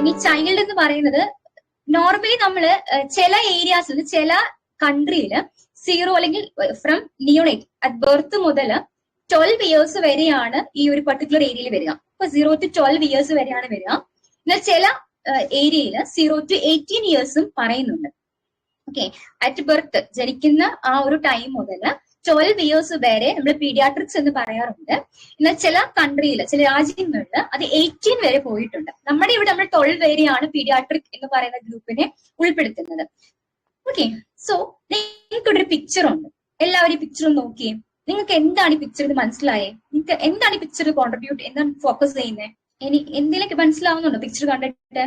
അല്ലെങ്കിൽ ചൈൽഡ് എന്ന് പറയുന്നത് നോർമലി നമ്മള് ചില ഏരിയാസിൽ ചില കൺട്രിയില് 0 അല്ലെങ്കിൽ ഫ്രം നിയോണേറ്റ് അറ്റ് ബർത്ത് മുതൽ 12 ഇയേഴ്സ് വരെയാണ് ഈ ഒരു പർട്ടിക്കുലർ ഏരിയയിൽ വരിക. ഇപ്പൊ 0 to 12 ഇയേഴ്സ് വരെയാണ് വരിക. എന്നാൽ ചില ഏരിയയിൽ 0 to 18 ഇയേഴ്സും പറയുന്നുണ്ട്. ഓക്കെ, അറ്റ് ബർത്ത് ജനിക്കുന്ന ആ ഒരു ടൈം മുതൽ 12 ഇയേഴ്സ് വരെ നമ്മൾ പീഡിയാട്രിക്സ് എന്ന് പറയാറുണ്ട്. എന്നാൽ ചില കൺട്രിയിൽ ചില രാജ്യങ്ങളിൽ അത് 18 വരെ പോയിട്ടുണ്ട്. നമ്മുടെ ഇവിടെ നമ്മൾ 12 വരെയാണ് പീഡിയാട്രിക് എന്ന് പറയുന്ന ഗ്രൂപ്പിനെ ഉൾപ്പെടുത്തുന്നത്. ഓക്കെ, സോ നിങ്ങൾക്കൊരു പിക്ചർ ഉണ്ട്. എല്ലാവരും പിക്ചർ നോക്കിയേ. നിങ്ങൾക്ക് എന്താണ് ഈ പിക്ചർ മനസ്സിലായേ? നിങ്ങൾക്ക് എന്താണ് ഈ പിക്ചർ കോൺട്രിബ്യൂട്ട്, എന്താണ് ഫോക്കസ് ചെയ്യുന്നത്? ഇനി എന്തെങ്കിലുമൊക്കെ മനസ്സിലാവുന്നുണ്ടോ പിക്ചർ കണ്ടിട്ട്?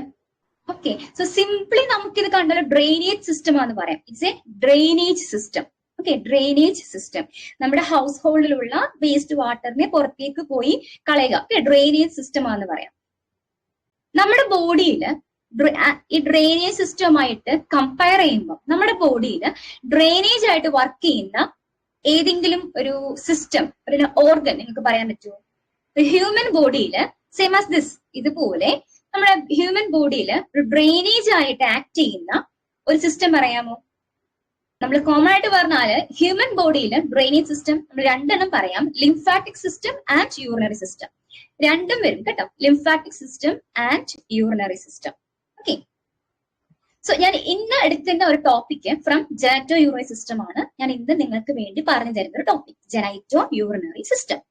ഓക്കെ, സോ സിംപ്ലി നമുക്കിത് കണ്ടാൽ ഡ്രെയിനേജ് സിസ്റ്റം ആണെന്ന് പറയാം. It's A drainage system. Okay, drainage system നമ്മുടെ ഹൗസ് ഹോൾഡിലുള്ള വേസ്റ്റ് വാട്ടറിനെ പുറത്തേക്ക് പോയി കളയുക. ഓക്കെ, ഡ്രെയിനേജ് സിസ്റ്റം ആണെന്ന് പറയാം. നമ്മുടെ ബോഡിയിൽ ഈ ഡ്രെയിനേജ് സിസ്റ്റവുമായിട്ട് കമ്പയർ ചെയ്യുമ്പോൾ നമ്മുടെ ബോഡിയിൽ ഡ്രെയിനേജ് ആയിട്ട് വർക്ക് ചെയ്യുന്ന ഏതെങ്കിലും ഒരു സിസ്റ്റം, ഒരു ഓർഗൻ നിങ്ങൾക്ക് പറയാൻ പറ്റുമോ? ഹ്യൂമൻ ബോഡിയിൽ സെയിം ആസ് ദിസ്, ഇതുപോലെ നമ്മുടെ ഹ്യൂമൻ ബോഡിയിൽ ഒരു ഡ്രെയിനേജ് ആയിട്ട് ആക്ട് ചെയ്യുന്ന ഒരു സിസ്റ്റം പറയാമോ? നമ്മൾ കോമൺ ആയിട്ട് പറഞ്ഞാല് ഹ്യൂമൻ ബോഡിയിൽ ഡ്രെയിനേജ് സിസ്റ്റം നമ്മൾ രണ്ടെണ്ണം പറയാം. Lymphatic system and urinary system. രണ്ടും വരും കേട്ടോ, lymphatic system and urinary system. Okay, so ഞാൻ ഇന്ന് എടുക്കുന്ന ഒരു ടോപ്പിക് ഫ്രം ജനറ്റോ യൂറിനറി സിസ്റ്റം ആണ് ഞാൻ ഇന്ന് നിങ്ങൾക്ക് വേണ്ടി പറഞ്ഞു തരുന്ന ഒരു ടോപ്പിക്, ജനൈറ്റോ യൂറിനറി സിസ്റ്റം.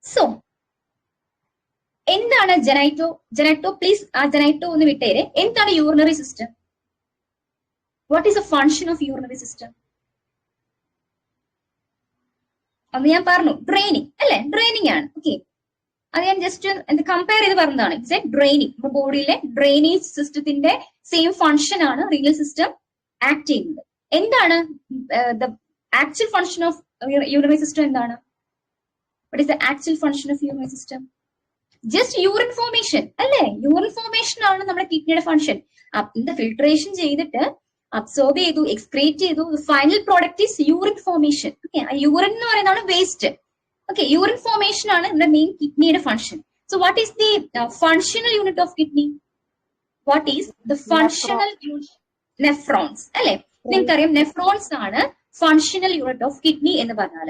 സോ എന്താണ് ജനൈറ്റോ? ജനൈറ്റോ പ്ലീസ് ആ ജനൈറ്റോ ഒന്ന് വിട്ടേരെ. എന്താണ് urinary system? What is A function of urinary system? അന്ന് ഞാൻ പറഞ്ഞു ഡ്രെയിനിങ് അല്ലെ, ഡ്രെയിനിങ് ആണ്. ഓക്കെ, അത് ഞാൻ ജസ്റ്റ് കമ്പയർ ചെയ്ത് പറഞ്ഞതാണ്. It's a draining. നമ്മുടെ ബോഡിയിലെ ഡ്രെയിനേജ് സിസ്റ്റത്തിന്റെ സെയിം ഫങ്ഷൻ ആണ് റീനൽ സിസ്റ്റം ആക്ട് ചെയ്യുന്നത്. എന്താണ് the actual function of urinary system? എന്താണ്? What is the actual function of urinary system? Just urine formation അല്ലേ? യൂറിൻ ഫോർമേഷൻ ആണ് നമ്മുടെ കിഡ്നിയുടെ ഫങ്ഷൻ. അതിന്റെ ഫിൽട്രേഷൻ ചെയ്തിട്ട് അബ്സോർബ് ചെയ്തു, എക്സ്ക്രീറ്റ് ചെയ്തു, final product is urine formation. Okay, ആ യൂറിൻ എന്ന് പറയുന്നതാണ് വേസ്റ്റ്. ഓക്കെ, യൂറിൻ ഫോർമേഷൻ ആണ് നമ്മുടെ മെയിൻ കിഡ്നിയുടെ function. So what is the functional unit of kidney? What is the functional unit? Nephrons അല്ലെ? നിങ്ങൾക്കറിയാം നെഫ്രോൺസ് ആണ് ഫങ്ഷണൽ യൂണിറ്റ് ഓഫ് കിഡ്നി എന്ന് പറഞ്ഞാൽ.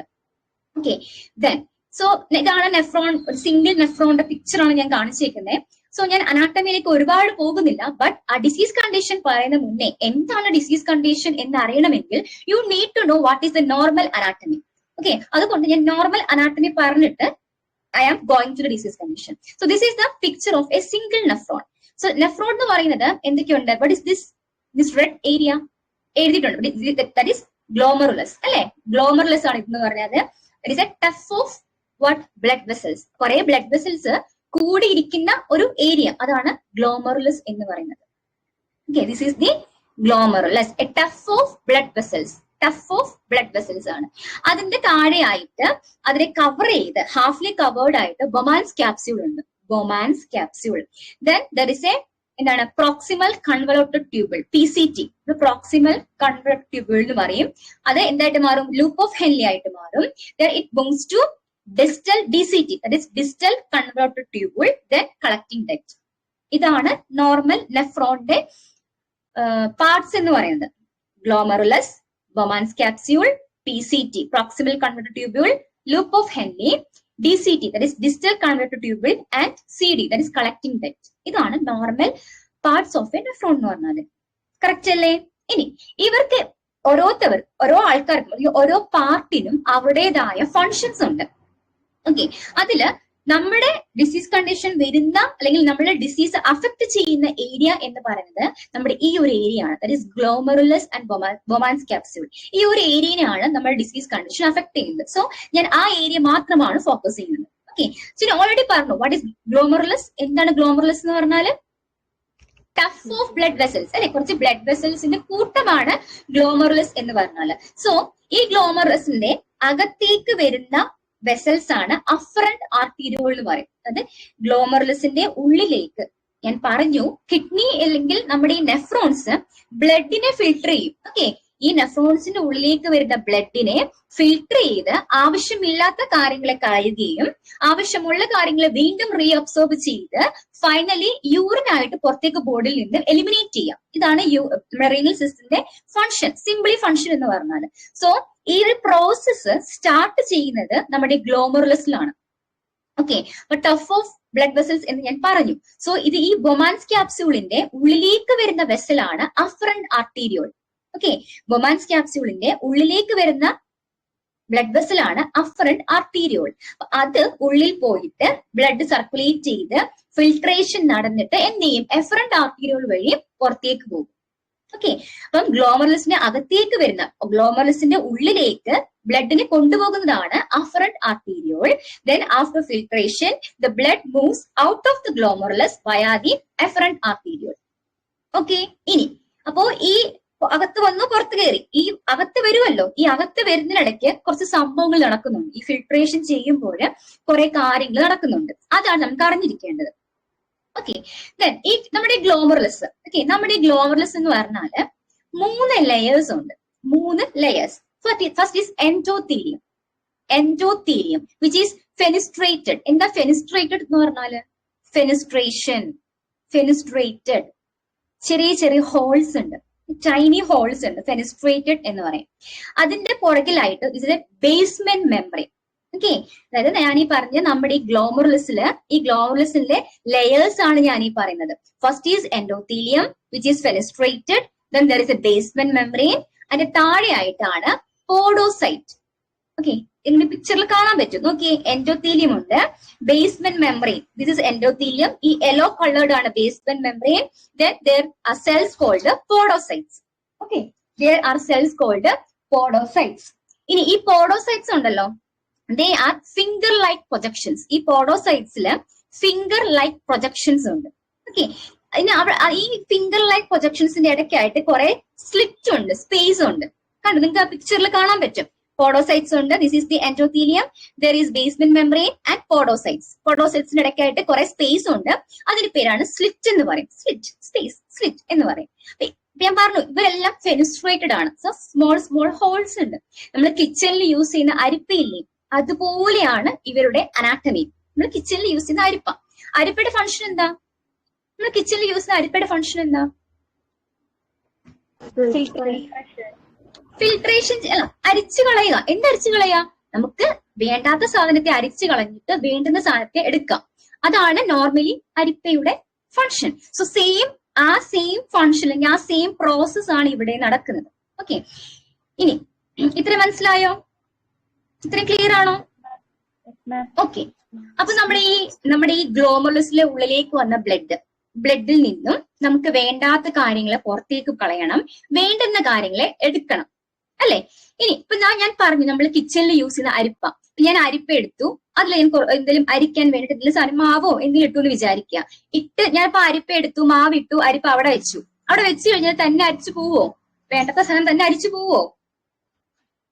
ഓക്കെ, ദെൻ സോ ഇതാണ് നെഫ്രോൺ. ഒരു സിംഗിൾ നെഫ്രോണിന്റെ പിക്ചർ ആണ് ഞാൻ കാണിച്ചേക്കുന്നത്. സോ ഞാൻ അനാട്ടമിയിലേക്ക് ഒരുപാട് പോകുന്നില്ല. ബട്ട് ആ ഡിസീസ് കണ്ടീഷൻ പറയുന്ന മുന്നേ എന്താണ് ഡിസീസ് കണ്ടീഷൻ എന്ന് അറിയണമെങ്കിൽ you need to know what is the normal anatomy. Okay, അതുകൊണ്ട് ഞാൻ നോർമൽ അനാട്ടമി പറഞ്ഞിട്ട് I am going to the disease condition. So this is the picture of a single nephron. So nephron എന്ന് പറയുന്നത് എന്തൊക്കെയുണ്ട്? What is this red area എഴുതിയിട്ടുണ്ട്. That is glomerulus അല്ലെ? Glomerulus ആണ് ഇതെന്ന് പറഞ്ഞത്. It is a tuft of what blood vessels. കുറെ blood vessels കൂടിയിരിക്കുന്ന ഒരു ഏരിയ, അതാണ് ഗ്ലോമറുലസ് എന്ന് പറയുന്നത്. Okay, this is the glomerulus, A tuft of blood vessels. Tough of blood vessels ആണ്. അതിന്റെ താഴെയായിട്ട് അതിനെ കവർ ചെയ്ത് ഹാഫ്ലി കവേർഡ് ആയിട്ട് ബൊമാൻസ് ക്യാപ്സ്യൂൾ ഉണ്ട്. Bowman's capsule. Then there is A എന്താണ് പ്രോക്സിമൽ കൺവലോട്ടഡ് ട്യൂബിൾ, PCT. പ്രോക്സിമൽ കൺവലോട്ടഡ് ട്യൂബിൾ എന്ന് പറയും. അത് എന്തായിട്ട് മാറും? ലൂപ്പ് ഓഫ് ഹെൻലി ആയിട്ട് മാറും. Then it belongs to distal DCT, that is distal convoluted tubule, then collecting duct. ഇതാണ് നോർമൽ നെഫ്രോണിന്റെ പാർട്സ് എന്ന് പറയുന്നത്. Glomerulus, Bowman's capsule, PCT, proximal convoluted tubule, loop of Henle, DCT, that is distal convoluted tubule, and CD, that is collecting duct. ഇതാണ് normal parts of A nephron എന്ന് പറഞ്ഞാൽ. Correct അല്ലേ? ഇനി ഇവർക്ക് ഓരോ ആൾക്കാർക്കും ഓരോ പാർട്ടിനും അവരുടേതായ ഫങ്ഷൻസ് ഉണ്ട്. ഓക്കെ, അതില് നമ്മുടെ ഡിസീസ് കണ്ടീഷൻ വരുന്ന അല്ലെങ്കിൽ നമ്മുടെ ഡിസീസ് അഫക്ട് ചെയ്യുന്ന ഏരിയ എന്ന് പറയുന്നത് നമ്മുടെ ഈ ഒരു ഏരിയ ആണ്. That is glomerulus and Bowman's capsule. ഈ ഒരു ഏരിയയാണ് നമ്മുടെ ഡിസീസ് കണ്ടീഷൻ അഫക്ട് ചെയ്യുന്നത്. സോ ഞാൻ ആ ഏരിയ മാത്രമാണ് ഫോക്കസ് ചെയ്യുന്നത്. ഓക്കെ, സോ ഞാൻ ഓൾറെഡി പറഞ്ഞു വാട്ട് ഈസ് ഗ്ലോമറുലസ്. എന്താണ് ഗ്ലോമറുലസ് എന്ന് പറഞ്ഞാല്? ടഫ് ഓഫ് ബ്ലഡ് വെസൽസ് അല്ലെ? കുറച്ച് ബ്ലഡ് വെസൽസിന്റെ കൂട്ടമാണ് ഗ്ലോമറുലസ് എന്ന് പറഞ്ഞാല്. സോ ഈ ഗ്ലോമറുലസിന്റെ അകത്തേക്ക് വരുന്ന വെസൽസ് ആണ് അഫറന്റ് ആർട്ടീരിയോൾ എന്ന് പറയും. അത് ഗ്ലോമറുലസിന്റെ ഉള്ളിലേക്ക് ഞാൻ പറഞ്ഞു കിഡ്നി അല്ലെങ്കിൽ നമ്മുടെ ഈ നെഫ്രോൺസ് ബ്ലഡിനെ ഫിൽട്ടർ ചെയ്യും. ഓക്കെ, ഈ നെഫ്രോൺസിന്റെ ഉള്ളിലേക്ക് വരുന്ന ബ്ലഡിനെ ഫിൽട്ടർ ചെയ്ത് ആവശ്യമില്ലാത്ത കാര്യങ്ങളെ കളയുകയും ആവശ്യമുള്ള കാര്യങ്ങളെ വീണ്ടും റീഅബ്സോർബ് ചെയ്ത് ഫൈനലി യൂറിനായിട്ട് പുറത്തേക്ക് ബോഡിയിൽ നിന്ന് എലിമിനേറ്റ് ചെയ്യാം. ഇതാണ് റീനൽ സിസ്റ്റത്തിന്റെ ഫംഗ്ഷൻ, സിംപിളി ഫംഗ്ഷൻ എന്ന് പറഞ്ഞാൽ. സോ ഈ ഒരു പ്രോസസ്സ് സ്റ്റാർട്ട് ചെയ്യുന്നത് നമ്മുടെ ഗ്ലോമറുലസിലാണ്. ഓക്കെ, അപ്പൊ ടഫ് ഓഫ് ബ്ലഡ് വെസൽസ് എന്ന് ഞാൻ പറഞ്ഞു. സോ ഇത് ഈ ബൊമാൻസ് ക്യാപ്സ്യൂളിന്റെ ഉള്ളിലേക്ക് വരുന്ന വെസലാണ് അഫറന്റ് ആർട്ടീരിയോൾ. ഓക്കെ, ബൊമാൻസ് ക്യാപ്സ്യൂളിന്റെ ഉള്ളിലേക്ക് വരുന്ന ബ്ലഡ് വെസലാണ് അഫറന്റ് ആർട്ടീരിയോൾ. അത് ഉള്ളിൽ പോയിട്ട് ബ്ലഡ് സർക്കുലേറ്റ് ചെയ്ത് ഫിൽട്രേഷൻ നടന്നിട്ട് എന്ത് ചെയ്യും, എഫറന്റ് ആർട്ടീരിയോൾ വഴി പുറത്തേക്ക് പോകും. ഓക്കെ, അപ്പം ഗ്ലോമറുലസിന്റെ അകത്തേക്ക് വരുന്ന, ഗ്ലോമറുലസിന്റെ ഉള്ളിലേക്ക് ബ്ലഡിനെ കൊണ്ടുപോകുന്നതാണ് afferent arteriole. Then after filtration the blood moves out of the glomerulus via the efferent arteriole. Okay, ഇനി അപ്പോ ഈ അകത്ത് വന്നു പുറത്ത് കയറി, ഈ അകത്ത് വരുമല്ലോ, ഈ അകത്ത് വരുന്നതിനിടയ്ക്ക് കുറച്ച് സംഭവങ്ങൾ നടക്കുന്നുണ്ട്. ഈ ഫിൽട്രേഷൻ ചെയ്യുമ്പോൾ കുറെ കാര്യങ്ങൾ നടക്കുന്നുണ്ട്. അതാണ് നമുക്ക് അറിഞ്ഞിരിക്കേണ്ടത്. ഓക്കെ, ദെൻ ഈ നമ്മുടെ ഗ്ലോമറുലസ്, ഓക്കെ, നമ്മുടെ ഗ്ലോമറുലസ് എന്ന് പറഞ്ഞാല് 3 ലെയേഴ്സ് ഉണ്ട്. 3 layers. First is endothelium. Endothelium which is fenestrated. എന്താ ഫെനിസ്ട്രേറ്റഡ് എന്ന് പറഞ്ഞാല്? ഫെനിസ്ട്രേഷൻ, ഫെനിസ്ട്രേറ്റഡ്, ചെറിയ ചെറിയ ഹോൾസ് ഉണ്ട്, ടൈനി ഹോൾസ് ഉണ്ട്, ഫെനിസ്ട്രേറ്റഡ് എന്ന് പറയും. അതിന്റെ പുറകിലായിട്ട് ഇതിന്റെ ബേസ്മെന്റ് മെംബ്രെയിൻ. ഓക്കെ, അതായത് ഞാൻ ഈ പറഞ്ഞ നമ്മുടെ ഈ ഗ്ലോമറുലസിന്റെ ലെയേഴ്സ് ആണ് ഞാൻ ഈ പറയുന്നത്. First is endothelium which is fenestrated, then there is a basement membrane, അതിന്റെ താഴെയായിട്ടാണ് പോഡോസൈറ്റ്. ഓക്കെ, ഇങ്ങനെ പിക്ചറിൽ കാണാൻ പറ്റും. നോക്കിയേ, എൻഡോത്തീലിയം ഉണ്ട്, basement membrane, this is endothelium, ഈ യെല്ലോ കളേർഡ് ആണ് basement membrane. Then there are cells called podocytes. Okay, there are cells called podocytes. ഇനി ഈ പോഡോസൈറ്റ്സ് ഉണ്ടല്ലോ, they are finger like projections. ഈ പോഡോസൈറ്റ്സില് ഫിംഗർ ലൈക്ക് പ്രൊജക്ഷൻസ് ഉണ്ട്. Okay, ഇനി ഈ finger like പ്രൊജക്ഷൻസിന്റെ ഇടയ്ക്കായിട്ട് കുറെ സ്ലിറ്റ് ഉണ്ട്, സ്പേസ് ഉണ്ട്. കണ്ടു, നിങ്ങൾക്ക് ആ പിക്ചറിൽ കാണാൻ പറ്റും. പോഡോസൈറ്റ്സ് ഉണ്ട്, this is the endothelium, there is basement membrane and podocytes. പോഡോസൈറ്റ്സിന്റെ ഇടയ്ക്കായിട്ട് കുറെ സ്പേസ് ഉണ്ട്, അതിന്റെ പേരാണ് സ്ലിറ്റ് എന്ന് പറയും. സ്ലിറ്റ്, സ്പേസ്, സ്ലിറ്റ് എന്ന് പറയും. ഞാൻ പറഞ്ഞു ഇവരെല്ലാം ഫെനിസ്ട്രേറ്റഡ് ആണ്. സോ സ്മോൾ സ്മോൾ ഹോൾസ് ഉണ്ട്. നമ്മൾ കിച്ചണിൽ യൂസ് ചെയ്യുന്ന അരിപ്പയില്ലേ, അതുപോലെയാണ് ഇവരുടെ അനാട്ടമി. നമ്മൾ കിച്ചണിൽ യൂസ് ചെയ്യുന്ന അരിപ്പയുടെ ഫംഗ്ഷൻ എന്താ? നമ്മൾ കിച്ചണിൽ യൂസ് ചെയ്യുന്ന അരിപ്പയുടെ ഫംഗ്ഷൻ എന്താ? ഫിൽട്രേഷൻ, അരിച്ചു കളയുക. എന്തരിച്ചു കളയുക? നമുക്ക് വേണ്ടാത്ത സാധനത്തെ അരിച്ചു കളഞ്ഞിട്ട് വേണ്ടുന്ന സാധനത്തെ എടുക്കാം. അതാണ് നോർമലി അരിപ്പയുടെ ഫംഗ്ഷൻ. സോ ആ സെയിം ഫംഗ്ഷൻ അല്ലെങ്കിൽ ആ സെയിം പ്രോസസ് ആണ് ഇവിടെ നടക്കുന്നത്. ഓക്കെ, ഇനി ഇത്രയും മനസ്സിലായോ? ഇത്രയും ക്ലിയർ ആണോ? ഓക്കെ, അപ്പൊ നമ്മുടെ ഈ ഗ്ലോമറുലസിലെ ഉള്ളിലേക്ക് വന്ന ബ്ലഡിൽ നിന്നും നമുക്ക് വേണ്ടാത്ത കാര്യങ്ങളെ പുറത്തേക്ക് കളയണം, വേണ്ടുന്ന കാര്യങ്ങളെ എടുക്കണം, അല്ലെ? ഇനി ഇപ്പൊ ഞാൻ പറഞ്ഞു നമ്മൾ കിച്ചണിൽ യൂസ് ചെയ്യുന്ന അരിപ്പ. ഞാൻ അരിപ്പ എടുത്തു, അതിൽ ഞാൻ എന്തെങ്കിലും അരിക്കാൻ വേണ്ടിട്ട് എന്തെങ്കിലും സാധനം മാവോ എന്തെങ്കിലും ഇട്ടു എന്ന് വിചാരിക്കുക. ഞാനിപ്പോ അരിപ്പ എടുത്തു, മാവ് ഇട്ടു, അരിപ്പ അവിടെ വെച്ചു. അവിടെ വെച്ച് കഴിഞ്ഞാൽ തന്നെ അരിച്ചു പോവോ? വേണ്ടാത്ത സാധനം തന്നെ അരിച്ചു പോവോ?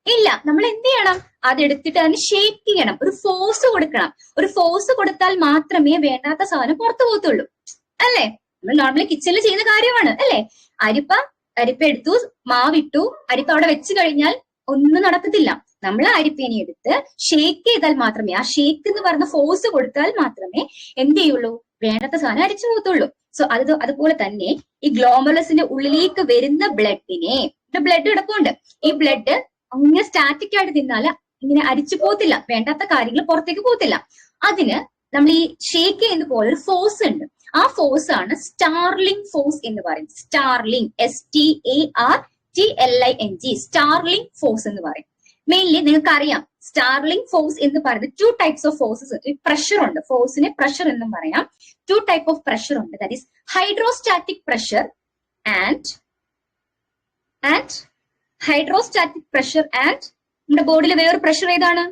ഇല്ല. നമ്മൾ എന്ത് ചെയ്യണം? അതെടുത്തിട്ട് അതിന് ഷേക്ക് ചെയ്യണം, ഒരു ഫോഴ്സ് കൊടുക്കണം. ഒരു ഫോഴ്സ് കൊടുത്താൽ മാത്രമേ വേണ്ടാത്ത സാധനം പുറത്തു പോകത്തുള്ളൂ, അല്ലേ? നമ്മൾ നോർമലി കിച്ചണിൽ ചെയ്യുന്ന കാര്യമാണ്, അല്ലേ? അരിപ്പ എടുത്തു, മാവിട്ടു, അരിപ്പ അവിടെ വെച്ച് കഴിഞ്ഞാൽ ഒന്നും നടക്കത്തില്ല. നമ്മൾ ആ അരിപ്പേനെ എടുത്ത് ഷേക്ക് ചെയ്താൽ മാത്രമേ, ആ ഷേക്ക് എന്ന് പറയുന്ന ഫോഴ്സ് കൊടുത്താൽ മാത്രമേ എന്ത് ചെയ്യുള്ളൂ? വേണ്ടാത്ത സാധനം അരിച്ചു പോകത്തുള്ളൂ. സോ അതുപോലെ തന്നെ ഈ ഗ്ലോമറുലസിന്റെ ഉള്ളിലേക്ക് വരുന്ന ബ്ലഡിനെ, ബ്ലഡ് കിടപ്പുണ്ട്, ഈ ബ്ലഡ് അങ്ങനെ സ്റ്റാറ്റിക് ആയിട്ട് നിന്നാല് ഇങ്ങനെ അരിച്ചു പോകത്തില്ല, വേണ്ടാത്ത കാര്യങ്ങൾ പുറത്തേക്ക് പോകത്തില്ല. അതിന് നമ്മൾ ഈ ഷേക്ക് ചെയ്യുന്ന പോലെ ഒരു ഫോഴ്സ് ഉണ്ട്. ആ ഫോഴ്സ് ആണ് സ്റ്റാർലിംഗ് ഫോഴ്സ് എന്ന് പറയും. സ്റ്റാർലിംഗ്, STARTLING, സ്റ്റാർലിംഗ് ഫോഴ്സ് എന്ന് പറയും. മെയിൻലി നിങ്ങൾക്ക് അറിയാം, സ്റ്റാർലിംഗ് ഫോഴ്സ് എന്ന് പറയുന്നത് 2 ടൈപ്സ് ഓഫ് ഫോഴ്സസ്. പ്രഷർ ഉണ്ട്, ഫോഴ്സിനെ പ്രഷർ എന്നും പറയാം. 2 ടൈപ്പ് ഓഫ് പ്രഷർ ഉണ്ട്, that is hydrostatic pressure and നമ്മുടെ ബോഡിയിലെ വേറൊരു പ്രഷർ ഏതാണ്?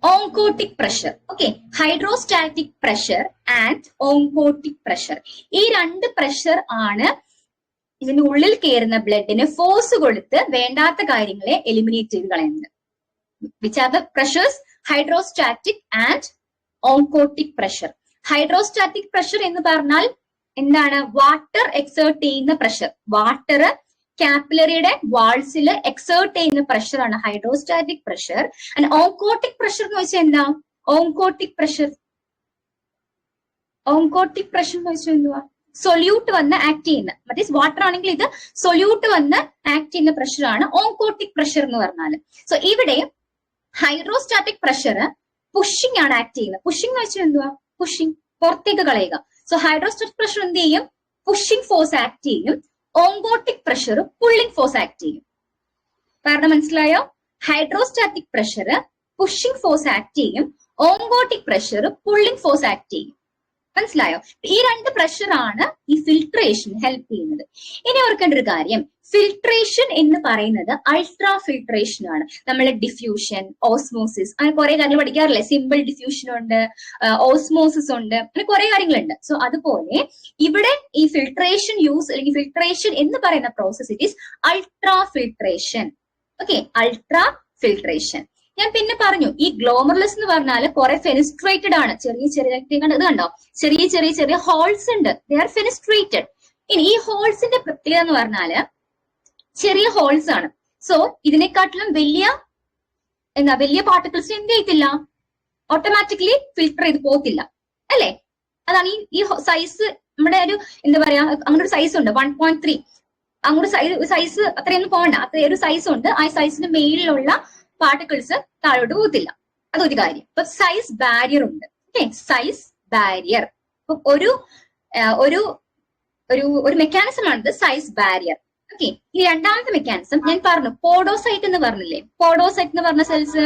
Oncotic pressure. Okay, hydrostatic pressure and oncotic pressure. ഈ 2 പ്രഷർ ആണ് ഇതിന്റെ ഉള്ളിൽ കയറുന്ന ബ്ലഡിന് ഫോഴ്സ് കൊടുത്ത് വേണ്ടാത്ത കാര്യങ്ങളെ എലിമിനേറ്റ് ചെയ്ത് കളയുന്നത്. Which are the pressures? Hydrostatic and oncotic pressure. Hydrostatic pressure എന്ന് പറഞ്ഞാൽ എന്താണ്? വാട്ടർ എക്സേർട്ട് ചെയ്യുന്ന പ്രഷർ. വാട്ടർ കാപ്പിലറിയുടെ വാൾസിൽ എക്സേർട്ട് ചെയ്യുന്ന പ്രഷറാണ് hydrostatic pressure. And oncotic pressure എന്ന് വെച്ചാൽ എന്താ? ഓങ്കോട്ടിക് പ്രഷർ എന്ന് വെച്ചാൽ എന്തുവാ? സൊല്യൂട്ട് വന്ന് ആക്ട് ചെയ്യുന്ന, മീൻസ് വാട്ടർ ആണെങ്കിൽ ഇത് സൊല്യൂട്ട് വന്ന് ആക്ട് ചെയ്യുന്ന പ്രഷറാണ് ഓങ്കോട്ടിക് പ്രഷർ എന്ന് പറഞ്ഞാൽ. സോ ഇവിടെ ഹൈഡ്രോസ്റ്റാറ്റിക് പ്രഷർ പുഷിംഗ് ആണ് ആക്ട് ചെയ്യുന്നത്. പുഷിംഗ് എന്ന് വെച്ചാൽ എന്തുവാ? പുഷിംഗ്, പുറത്തേക്ക് കളയുക. സോ ഹൈഡ്രോസ്റ്റാറ്റിക് പ്രഷർ എന്ത് ചെയ്യും? പുഷിംഗ് ഫോഴ്സ് ആക്ട് ചെയ്യും. ഓങ്കോട്ടിക് പ്രഷർ പുള്ളിംഗ് ഫോഴ്സ് ആക്ട് ചെയ്യും. കാരണം മനസ്സിലായോ? Hydrostatic pressure pushing force act ചെയ്യും, ഓങ്കോട്ടിക് പ്രഷർ പുള്ളിംഗ് ഫോഴ്സ് ആക്ട് ചെയ്യും. മനസ്സിലായോ? ഈ രണ്ട് പ്രഷറാണ് ഈ ഫിൽട്രേഷൻ ഹെൽപ്പ് ചെയ്യുന്നത്. ഇനി ഓർക്കേണ്ട ഒരു കാര്യം, ഫിൽട്രേഷൻ എന്ന് പറയുന്നത് അൾട്രാ ഫിൽട്രേഷൻ ആണ്. നമ്മൾ ഡിഫ്യൂഷൻ, ഓസ്മോസിസ്, അങ്ങനെ കുറെ കാര്യങ്ങൾ പഠിക്കാറില്ലേ? സിമ്പിൾ ഡിഫ്യൂഷൻ ഉണ്ട്, ഓസ്മോസിസ് ഉണ്ട്, അങ്ങനെ കുറെ കാര്യങ്ങളുണ്ട്. സോ അതുപോലെ ഇവിടെ ഈ ഫിൽട്രേഷൻ യൂസ് അല്ലെങ്കിൽ ഫിൽട്രേഷൻ എന്ന് പറയുന്ന process it is ultra filtration. Okay, ultra filtration. ഞാൻ പിന്നെ പറഞ്ഞു, ഈ ഗ്ലോമർലെസ് എന്ന് പറഞ്ഞാൽ കുറെ ഫെനിസ്ട്രേറ്റഡ് ആണ്. ചെറിയ ചെറിയ ഇത് കണ്ടോ, ചെറിയ ചെറിയ ചെറിയ ഹോൾസ് ഉണ്ട്, ദേ ആർ ഫെനിസ്ട്രേറ്റഡ്. ഇനി ഈ ഹോൾസിന്റെ പ്രത്യേകത എന്ന് പറഞ്ഞാല് ചെറിയ ഹോൾസ് ആണ്. സോ ഇതിനെക്കാട്ടിലും വലിയ പാർട്ടിക്കിൾസ് എന്ത് ചെയ്യത്തില്ല, ഓട്ടോമാറ്റിക്കലി ഫിൽട്ടർ ചെയ്ത് പോകത്തില്ല, അല്ലെ? അതാണ് ഈ സൈസ്. നമ്മുടെ ഒരു എന്താ പറയാ, അങ്ങനെ ഒരു സൈസ് ഉണ്ട് 1.3, അങ്ങോട്ട് സൈസ് അത്രയൊന്നും പോകണ്ട, അത്രയും ഒരു സൈസ് ഉണ്ട്. ആ സൈസിന് മേലിലുള്ള പാർട്ടിക്കിൾസ് താഴോട്ട് പോകത്തില്ല. അതൊരു കാര്യം. ഇപ്പൊ സൈസ് ബാരിയർ ഉണ്ട്. ഓക്കെ, സൈസ് ബാരിയർ ഒരു ഒരു മെക്കാനിസം ആണ് സൈസ് ബാരിയർ. ഓക്കെ, ഈ രണ്ടാമത്തെ മെക്കാനിസം ഞാൻ പറഞ്ഞു, പോഡോസൈറ്റ് എന്ന് പറഞ്ഞില്ലേ? പോഡോസൈറ്റ് എന്ന് പറഞ്ഞ സെൽസ്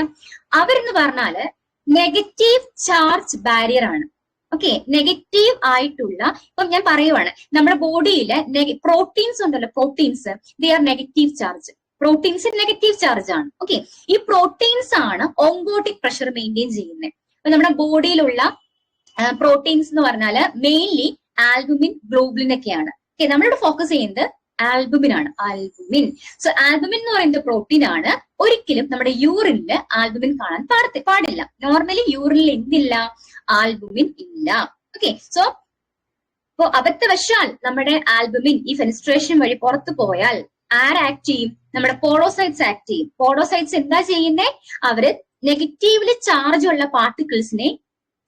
അവരെന്ന് പറഞ്ഞാല് നെഗറ്റീവ് ചാർജ് ബാരിയർ ആണ്. ഓക്കെ, നെഗറ്റീവ് ആയിട്ടുള്ള, ഇപ്പം ഞാൻ പറയുവാണ്, നമ്മുടെ ബോഡിയിലെ പ്രോട്ടീൻസ് ഉണ്ടല്ലോ, proteins they are negative charge. Proteins negative charge ആണ്. ഓക്കെ, ഈ പ്രോട്ടീൻസ് ആണ് ഓങ്കോട്ടിക് പ്രഷർ മെയിൻറ്റെയിൻ ചെയ്യുന്നത്. അപ്പൊ നമ്മുടെ ബോഡിയിലുള്ള പ്രോട്ടീൻസ് എന്ന് പറഞ്ഞാല് മെയിൻലി ആൽബുമിൻ, ഗ്ലോബുലിൻ ഒക്കെയാണ്. ഓക്കെ, നമ്മളിവിടെ ഫോക്കസ് ചെയ്യുന്നത് ആൽബുമിൻ ആണ്. ആൽബുമിൻ. സോ ആൽബുമിൻ എന്ന് പറയുന്നത് പ്രോട്ടീൻ ആണ്. ഒരിക്കലും നമ്മുടെ യൂറിനില് ആൽബുമിൻ കാണാൻ പാടില്ല. നോർമലി യൂറിനിൽ എന്തില്ല? ആൽബുമിൻ ഇല്ല. ഓക്കെ, സോ ഇപ്പോ അബദ്ധവശാൽ നമ്മുടെ ആൽബുമിൻ ഈ ഫെനിസ്ട്രേഷൻ വഴി പുറത്തു പോയാൽ ആക്ട് ചെയ്യും? നമ്മുടെ പോഡോസൈറ്റ്സ് ആക്ട് ചെയ്യും. പോഡോസൈറ്റ്സ് എന്താ ചെയ്യുന്നേ? അവര് നെഗറ്റീവ്ലി ചാർജ് ഉള്ള പാർട്ടിക്കിൾസിനെ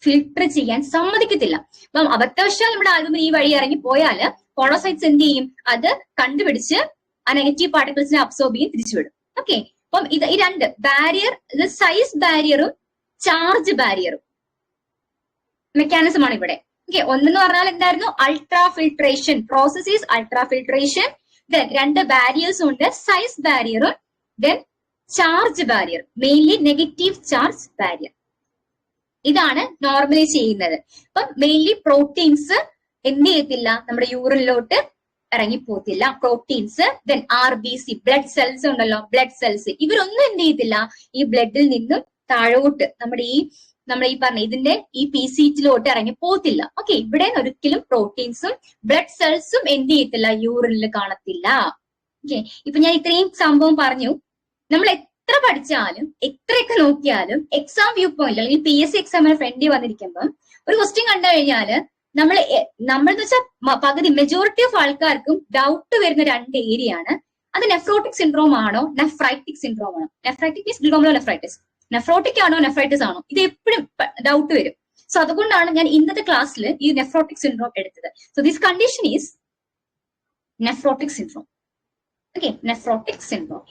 ഫിൽട്ടർ ചെയ്യാൻ സമ്മതിക്കത്തില്ല. അപ്പം അബദ്ധവശാൽ നമ്മുടെ ആൽബുമിൻ ഈ വഴി ഇറങ്ങി പോയാല് പോഡോസൈറ്റ്സ് എന്ത് ചെയ്യും? അത് കണ്ടുപിടിച്ച് ആ നെഗറ്റീവ് പാർട്ടിക്കിൾസിനെ അബ്സോർബ് ചെയ്യും, തിരിച്ചുവിടും. ഓക്കെ, അപ്പം ഈ രണ്ട് ബാരിയർ, ഇത് സൈസ് ബാരിയറും ചാർജ് ബാരിയറും മെക്കാനിസം ആണ് ഇവിടെ. ഓക്കെ, ഒന്നെന്ന് പറഞ്ഞാൽ എന്തായിരുന്നു? Ultra filtration. Process is ultra filtration. Then രണ്ട് ബാരിയേഴ്സ് ഉണ്ട്, സൈസ് ബാരിയറും then charge barrier, mainly negative charge barrier. ഇതാണ് നോർമലി ചെയ്യുന്നത്. അപ്പം മെയിൻലി പ്രോട്ടീൻസ് എന്ത് ചെയ്യത്തില്ല? നമ്മുടെ യൂറിനിലോട്ട് ഇറങ്ങിപ്പോത്തില്ല. Proteins, then RBC, blood cells ഉണ്ടല്ലോ, ബ്ലഡ് സെൽസ്, ഇവരൊന്നും എന്ത് ചെയ്യത്തില്ല? ഈ ബ്ലഡിൽ നിന്നും താഴോട്ട് നമ്മുടെ ഈ പറഞ്ഞ ഇതിന്റെ ഈ PCT-ലോട്ട് ഇറങ്ങി പോകത്തില്ല. ഓക്കെ, ഇവിടെ ഒരിക്കലും പ്രോട്ടീൻസും ബ്ലഡ് സെൽസും എന്ത് ചെയ്യത്തില്ല? യൂറിനിൽ കാണത്തില്ല. ഓക്കെ, ഇപ്പൊ ഞാൻ ഇത്രയും സംഭവം പറഞ്ഞു. നമ്മൾ എത്ര പഠിച്ചാലും എത്രയൊക്കെ നോക്കിയാലും എക്സാം വ്യൂ പോയിന്റ് അല്ലെങ്കിൽ PSC എക്സാമിന് ഫ്രണ്ടിൽ വന്നിരിക്കുമ്പം ഒരു ക്വസ്റ്റ്യൻ കണ്ടു കഴിഞ്ഞാല് നമ്മൾ വെച്ചാൽ പകുതി മെജോറിറ്റി ഓഫ് ആൾക്കാർക്കും ഡൗട്ട് വരുന്ന രണ്ട് ഏരിയ ആണ്. അത് നെഫ്രോട്ടിക് സിൻഡ്രോം ആണോ, നെഫ്രൈറ്റിക് സിൻഡ്രോം ആണോ? Nephritic means glomerular nephritis. Nephrotic ആണോ, നെഫ്രൈറ്റിസ് ആണോ? ഇത് എപ്പോഴും ഡൗട്ട് വരും. സോ അതുകൊണ്ടാണ് ഞാൻ ഇന്നത്തെ ക്ലാസ്സിൽ ഈ നെഫ്രോട്ടിക് സിൻഡ്രോം എടുത്തത്. So this condition is nephrotic syndrome. Okay, nephrotic syndrome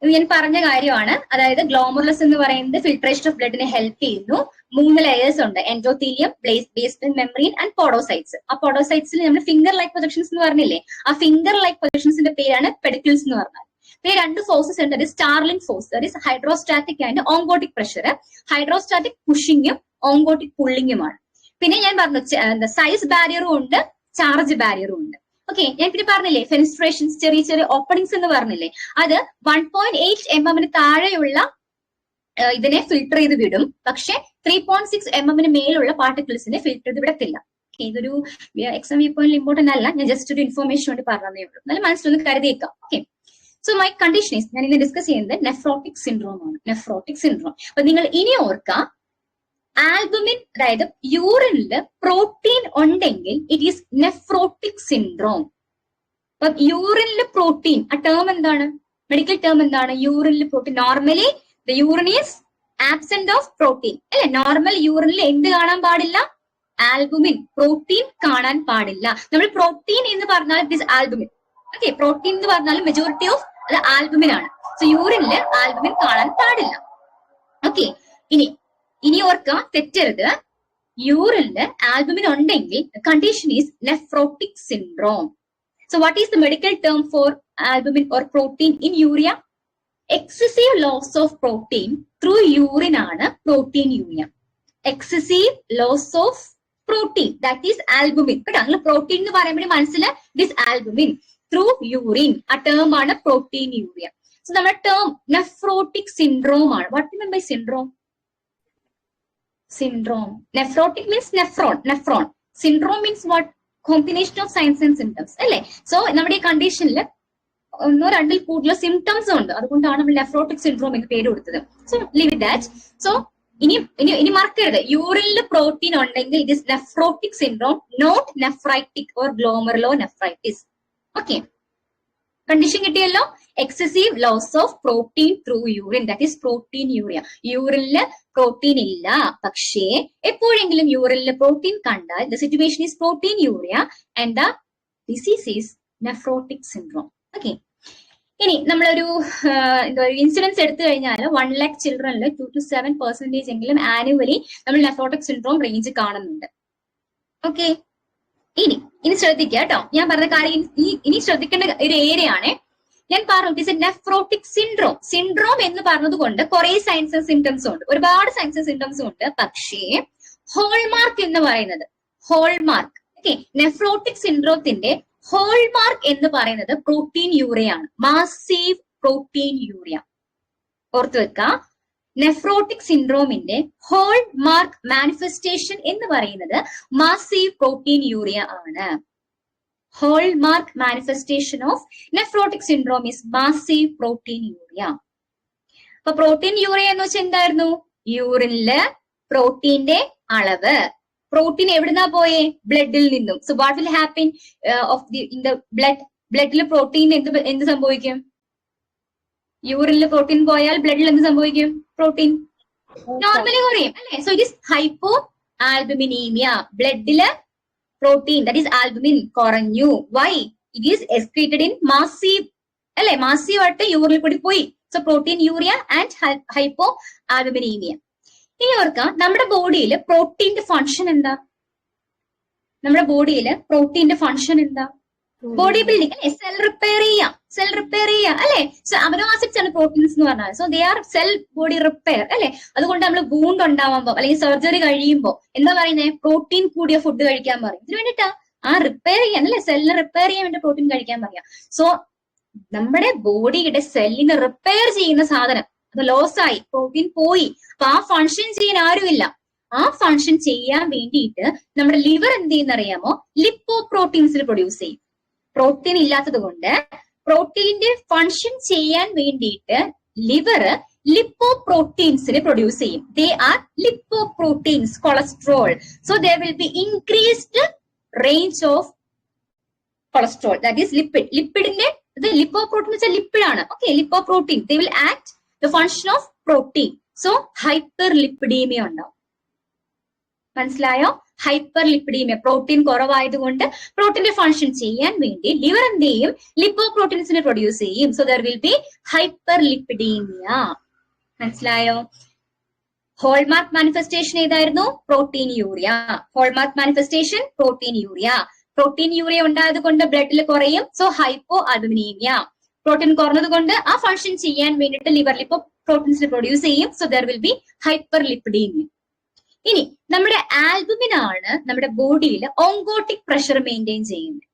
ഇത് ഞാൻ പറഞ്ഞ കാര്യമാണ്. അതായത് ഗ്ലോമറുലസ് എന്ന് പറയുന്നത് ഫിൽട്രേഷൻ ഓഫ് ബ്ലഡിനെ ഹെൽപ്പ് ചെയ്യുന്നു. 3 ലെയേഴ്സ് ഉണ്ട്, endothelium, basement membrane and podocytes. ആ പോഡോസൈറ്റ്സിൽ നമ്മൾ ഫിംഗർ ലൈക്ക് പ്രൊജക്ഷൻസ് എന്ന് പറഞ്ഞില്ലേ? ആ ഫിംഗർ ലൈക്ക് പ്രൊജക്ഷൻസിന്റെ പേരാണ് പെഡിക്കിൾസ് എന്ന് പറഞ്ഞാൽ. പിന്നെ 2 ഫോഴ്സസ് ഉണ്ട്, അത് Starling force, that is hydrostatic and oncotic pressure. Hydrostatic പുഷിങ്ങും ഓങ്കോട്ടിക് പുള്ളിങ്ങുമാണ്. പിന്നെ ഞാൻ പറഞ്ഞു സൈസ് ബാരിയറും ഉണ്ട്, ചാർജ് ബാരിയറും ഉണ്ട്. ഓക്കെ, ഞാൻ പിന്നെ പറഞ്ഞില്ലേ ഫെനിസ്ട്രേഷൻസ്, ചെറിയ ചെറിയ ഓപ്പണിങ്സ് എന്ന് പറഞ്ഞില്ലേ? അത് 1.8 mm താഴെയുള്ള ഇതിനെ ഫിൽട്ടർ ചെയ്ത് വിടും. പക്ഷെ 3.6 mm മേലുള്ള പാർട്ടിക്കിൾസിനെ ഫിൽട്ടർ ചെയ്ത് വിടത്തില്ല. ഇതൊരു എക്സാം വ്യൂ പോയിന്റ് ഇമ്പോർട്ടന്റ് അല്ല, ഞാൻ ജസ്റ്റ് ഒരു ഇൻഫോർമേഷൻ വേണ്ടി പറഞ്ഞതേ ഉള്ളൂ. നല്ല മനസ്സിലൊന്ന് കരുതിയേക്കാം. Okay, so my condition is, ഞാൻ ഇന്ന് ഡിസ്കസ് ചെയ്യുന്നത് നെഫ്രോട്ടിക് സിൻഡ്രോം ആണ്. Nephrotic syndrome. അപ്പൊ നിങ്ങൾ ഇനി ഓർക്കാം, ആൽബുമിൻ, അതായത് യൂറിനില് പ്രോട്ടീൻ ഉണ്ടെങ്കിൽ ഇറ്റ് ഈസ് നെഫ്രോട്ടിക് സിൻഡ്രോം. അപ്പൊ യൂറിനില് പ്രോട്ടീൻ, ആ ടേം എന്താണ്, മെഡിക്കൽ ടേം എന്താണ്? യൂറിനിൽ protein. Normally the urine is absent of protein അല്ലെ? നോർമൽ യൂറിനിൽ എന്ത് കാണാൻ പാടില്ല? ആൽബുമിൻ, പ്രോട്ടീൻ കാണാൻ പാടില്ല. നമ്മൾ പ്രോട്ടീൻ എന്ന് പറഞ്ഞാൽ it is albumin. Okay, protein എന്ന് പറഞ്ഞാൽ മെജോറിറ്റി ഓഫ് അത് ആൽബുമിൻ ആണ്. സോ യൂറിനില് ആൽബുമിൻ കാണാൻ പാടില്ല. ഓക്കെ, ഇനി ഓർക്കുക, തെറ്റരുത്. യൂറിനില് ആൽബുമിൻ ഉണ്ടെങ്കിൽ condition is nephrotic syndrome. So what is the medical term for albumin or protein in urea? Excessive loss of protein through urine ആണ് proteinuria. Excessive loss of protein, that is albumin. കേട്ടോ, നിങ്ങൾ protein എന്ന് പറയുമ്പോൾ മനസ്സിൽ this albumin through urine, ആ term ആണ് proteinuria. So നമ്മുടെ term nephrotic syndrome ആണ്. What you mean by syndrome? Syndrome, nephrotic means nephron. Syndrome means what? Combination of signs and symptoms അല്ലേ? സോ നമ്മുടെ ഈ കണ്ടീഷനിൽ ഒന്നോ രണ്ടിൽ കൂടുതൽ സിംറ്റംസ് ഉണ്ട്, അതുകൊണ്ടാണ് നമ്മൾ നെഫ്രോട്ടിക് സിൻഡ്രോം എന്ന് പേര് കൊടുത്തത്. So leave that. സോ ഇനി മറക്കരുത്, യൂറിനിൽ പ്രോട്ടീൻ ഉണ്ടെങ്കിൽ it is nephrotic syndrome, not nephritic or glomerulonephritis. Okay, condition കിട്ടിയല്ലോ. Excessive loss of protein through urine, that is proteinuria. യൂറിനില് പ്രോട്ടീൻ ഇല്ല, പക്ഷേ എപ്പോഴെങ്കിലും യൂറിനില് പ്രോട്ടീൻ കണ്ടാൽ the situation is proteinuria and the disease is nephrotic syndrome. Okay, ഇനി നമ്മളൊരു incidents എടുത്തു കഴിഞ്ഞാൽ 1 lakh ചിൽഡ്രനിൽ 2 to 7% എങ്കിലും ആനുവലി നമ്മൾ നെഫ്രോട്ടിക് സിൻഡ്രോം റേഞ്ച് കാണുന്നുണ്ട്. ഓക്കെ, ഇനി ശ്രദ്ധിക്കുക കേട്ടോ, ഞാൻ പറഞ്ഞ കാര്യം ഇനി ശ്രദ്ധിക്കേണ്ട ഒരു ഏരിയ ആണ്. ഞാൻ പറഞ്ഞു it is A nephrotic syndrome. Syndrome എന്ന് പറഞ്ഞത് കൊണ്ട് കുറെ സയൻസ് സിംറ്റംസും ഉണ്ട്, ഒരുപാട് സയൻസ് സിംറ്റംസും ഉണ്ട്. പക്ഷേ ഹോൾമാർക്ക് എന്ന് പറയുന്നത്, ഹോൾമാർക്ക്, ഓക്കെ, നെഫ്രോട്ടിക് സിൻഡ്രോത്തിന്റെ ഹോൾമാർക്ക് എന്ന് പറയുന്നത് പ്രോട്ടീൻയൂറിയാണ്, മാസീവ് പ്രോട്ടീൻയൂറിയ. ഓർത്തു വെക്കുക, നെഫ്രോട്ടിക് സിൻഡ്രോമിന്റെ ഹോൾ മാർക്ക് മാനിഫെസ്റ്റേഷൻ എന്ന് പറയുന്നത് മാസീവ് പ്രോട്ടീൻയൂറിയ ആണ്. Hallmark manifestation of nephrotic syndrome is massive proteinuria. അപ്പൊ പ്രോട്ടീൻയൂറിയ എന്ന് വെച്ചാൽ എന്തായിരുന്നു? യൂറിനില് പ്രോട്ടീന്റെ അളവ്, പ്രോട്ടീൻ എവിടുന്നാ പോയേ? ബ്ലഡിൽ നിന്നും. So what will happen in the ബ്ലഡിൽ പ്രോട്ടീൻ എന്ത് സംഭവിക്കും? യൂറിനിൽ പ്രോട്ടീൻ പോയാൽ ബ്ലഡിൽ എന്ത് സംഭവിക്കും? പ്രോട്ടീൻ നോർമലി കുറയും അല്ലെ? So it is hypoalbuminaemia. ബ്ലഡില് പ്രോട്ടീൻ ദാറ്റ് ഈസ് ആൽബുമിൻ കുറഞ്ഞു. Why? It is excreted in massive അല്ലെ? മാസീവ് ആയിട്ട് യൂറിനിൽ കൂടി പോയി. So proteinuria and hypoalbuminaemia. ഇനി ഓർക്കാം, നമ്മുടെ ബോഡിയിൽ പ്രോട്ടീന്റെ ഫംഗ്ഷൻ എന്താ? നമ്മുടെ ബോഡിയിൽ പ്രോട്ടീന്റെ ഫംഗ്ഷൻ എന്താ? ബോഡി ബിൽഡിംഗ് അല്ലെ? സെൽ റിപ്പയർ ചെയ്യാം അല്ലെ? സോ അമിനോ ആസിഡ്സ് ആണ് പ്രോട്ടീൻസ് എന്ന് പറഞ്ഞാൽ. So they are cell body repair അല്ലെ? അതുകൊണ്ട് നമ്മൾ വൂണ്ട് ഉണ്ടാവുമ്പോ അല്ലെങ്കിൽ സർജറി കഴിയുമ്പോ എന്താ പറയുന്നത്? പ്രോട്ടീൻ കൂടിയ ഫുഡ് കഴിക്കാൻ പറയും. ഇതിന് വേണ്ടിട്ടാ ആ റിപ്പയർ ചെയ്യാൻ അല്ലെ? സെല്ലിനെ റിപ്പയർ ചെയ്യാൻ വേണ്ടി പ്രോട്ടീൻ കഴിക്കാൻ പറയാം. സോ നമ്മുടെ ബോഡിയുടെ സെല്ലിനെ റിപ്പയർ ചെയ്യുന്ന സാധനം അത് ലോസ് ആയി, പ്രോട്ടീൻ പോയി. അപ്പൊ ആ ഫംഗ്ഷൻ ചെയ്യാൻ ആരുമില്ല. ആ ഫംഗ്ഷൻ ചെയ്യാൻ വേണ്ടിയിട്ട് നമ്മുടെ ലിവർ എന്ത് ചെയ്യുന്ന അറിയാമോ? ലിപ്പോ പ്രോട്ടീൻസിൽ പ്രൊഡ്യൂസ് ചെയ്യും. പ്രോട്ടീൻ ഇല്ലാത്തത് കൊണ്ട് പ്രോട്ടീന്റെ ഫംഗ്ഷൻ ചെയ്യാൻ വേണ്ടിയിട്ട് ലിവർ ലിപ്പോ പ്രോട്ടീൻസിനെ പ്രൊഡ്യൂസ് ചെയ്യും. They are lipoproteins, cholesterol. So there will be increased range of cholesterol, that is lipid. ലിപ്പിഡിന്റെ ലിപ്പോ പ്രോട്ടീൻ വെച്ചാൽ ലിപ്പിഡ് ആണ്. Okay, lipoprotein they will act the function of protein. So hyperlipidaemia ഉണ്ടാവും. മനസ്സിലായോ? Hyper lipidaemia, protein കുറവായതുകൊണ്ട് പ്രോട്ടീന്റെ function ചെയ്യാൻ വേണ്ടി liver എന്ത് ചെയ്യും? ലിപ്പോ പ്രോട്ടീൻസിനെ പ്രൊഡ്യൂസ് ചെയ്യും. So there will B hyper lipidaemia. മനസ്സിലായോ? ഹോൾമാർക്ക് മാനിഫെസ്റ്റേഷൻ ഏതായിരുന്നു? പ്രോട്ടീൻയൂറിയ. Hallmark manifestation പ്രോട്ടീൻയൂറിയ. പ്രോട്ടീൻയൂറിയ ഉണ്ടായത് കൊണ്ട് ബ്ലഡിൽ കുറയും. So hypo albuminaemia. പ്രോട്ടീൻ കുറഞ്ഞത് കൊണ്ട് ആ ഫംഗ്ഷൻ ചെയ്യാൻ വേണ്ടിയിട്ട് ലിവർ ലിപ്പോ പ്രോട്ടീൻസിനെ പ്രൊഡ്യൂസ് ചെയ്യും. So there will B hyper lipidaemia. ഇനി നമ്മുടെ ആൽബുമിൻ ആണ് നമ്മുടെ ബോഡിയിൽ ഓങ്കോട്ടിക് പ്രഷർ മെയിൻറ്റെയിൻ ചെയ്യുന്നത്.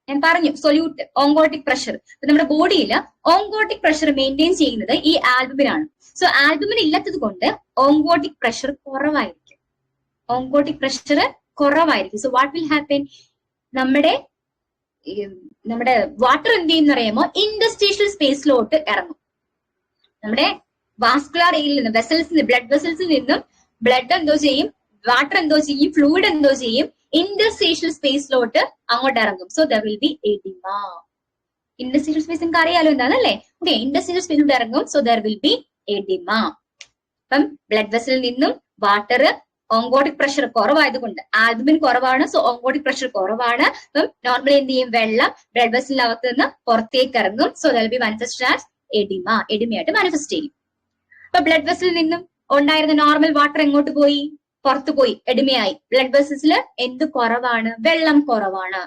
ഞാൻ പറഞ്ഞു സൊല്യൂട്ട് ഓങ്കോട്ടിക് പ്രഷർ. നമ്മുടെ ബോഡിയിൽ ഓങ്കോട്ടിക് പ്രഷർ മെയിൻറ്റെയിൻ ചെയ്യുന്നത് ഈ ആൽബുമിൻ ആണ്. സോ ആൽബുമിൻ ഇല്ലാത്തത് കൊണ്ട് ഓങ്കോട്ടിക് പ്രഷർ കുറവായിരിക്കും. ഓങ്കോട്ടിക് പ്രഷർ കുറവായിരിക്കും. So what will happen? നമ്മുടെ വാട്ടർ എന്ത് ചെയ്യുന്ന അറിയാമോ? ഇന്റർസ്റ്റീഷ്യൽ സ്പേസിലോട്ട് ഇറങ്ങും. നമ്മുടെ വാസ്കുലാർ ഏരിയയിൽ നിന്ന്, വെസൽസിൽ, ബ്ലഡ് വെസൽസിൽ നിന്നും ബ്ലഡ് എന്തോ ചെയ്യും? വാട്ടർ എന്തോ ചെയ്യും? ഫ്ലൂയിഡ് എന്തോ ചെയ്യും? ഇന്റർസ്റ്റീഷ്യൽ സ്പേസിലോട്ട് അങ്ങോട്ട് ഇറങ്ങും. So there will B oedema. Interstitial space നിങ്ങൾക്ക് അറിയാലോ എന്താണല്ലേ. ഓക്കെ, ഇന്റർസ്റ്റീഷ്യൽ സ്പേസിലൂടെ ഇറങ്ങും. So there will B oedema. അപ്പം ബ്ലഡ് വെസലിൽ നിന്നും വാട്ടർ ഓങ്കോട്ടിക് പ്രഷർ കുറവായതുകൊണ്ട് ആൽബുമിൻ കുറവാണ്, സോ ഓങ്കോട്ടിക് പ്രഷർ കുറവാണ്. അപ്പം നോർമലി എന്ത് ചെയ്യും, വെള്ളം ബ്ലഡ് വെസലിനകത്ത് നിന്ന് പുറത്തേക്ക് ഇറങ്ങും. So there will be manifest as oedema. എഡിമയായിട്ട് മാനിഫെസ്റ്റ് ചെയ്യും. അപ്പൊ ബ്ലഡ് വെസലിൽ നിന്നും ഉണ്ടായിരുന്ന നോർമൽ വാട്ടർ എങ്ങോട്ട് പോയി, പുറത്തു പോയി, എഡിമയായി. ബ്ലഡ് വെസൽസിൽ എന്ത് കുറവാണ്, വെള്ളം കുറവാണ്.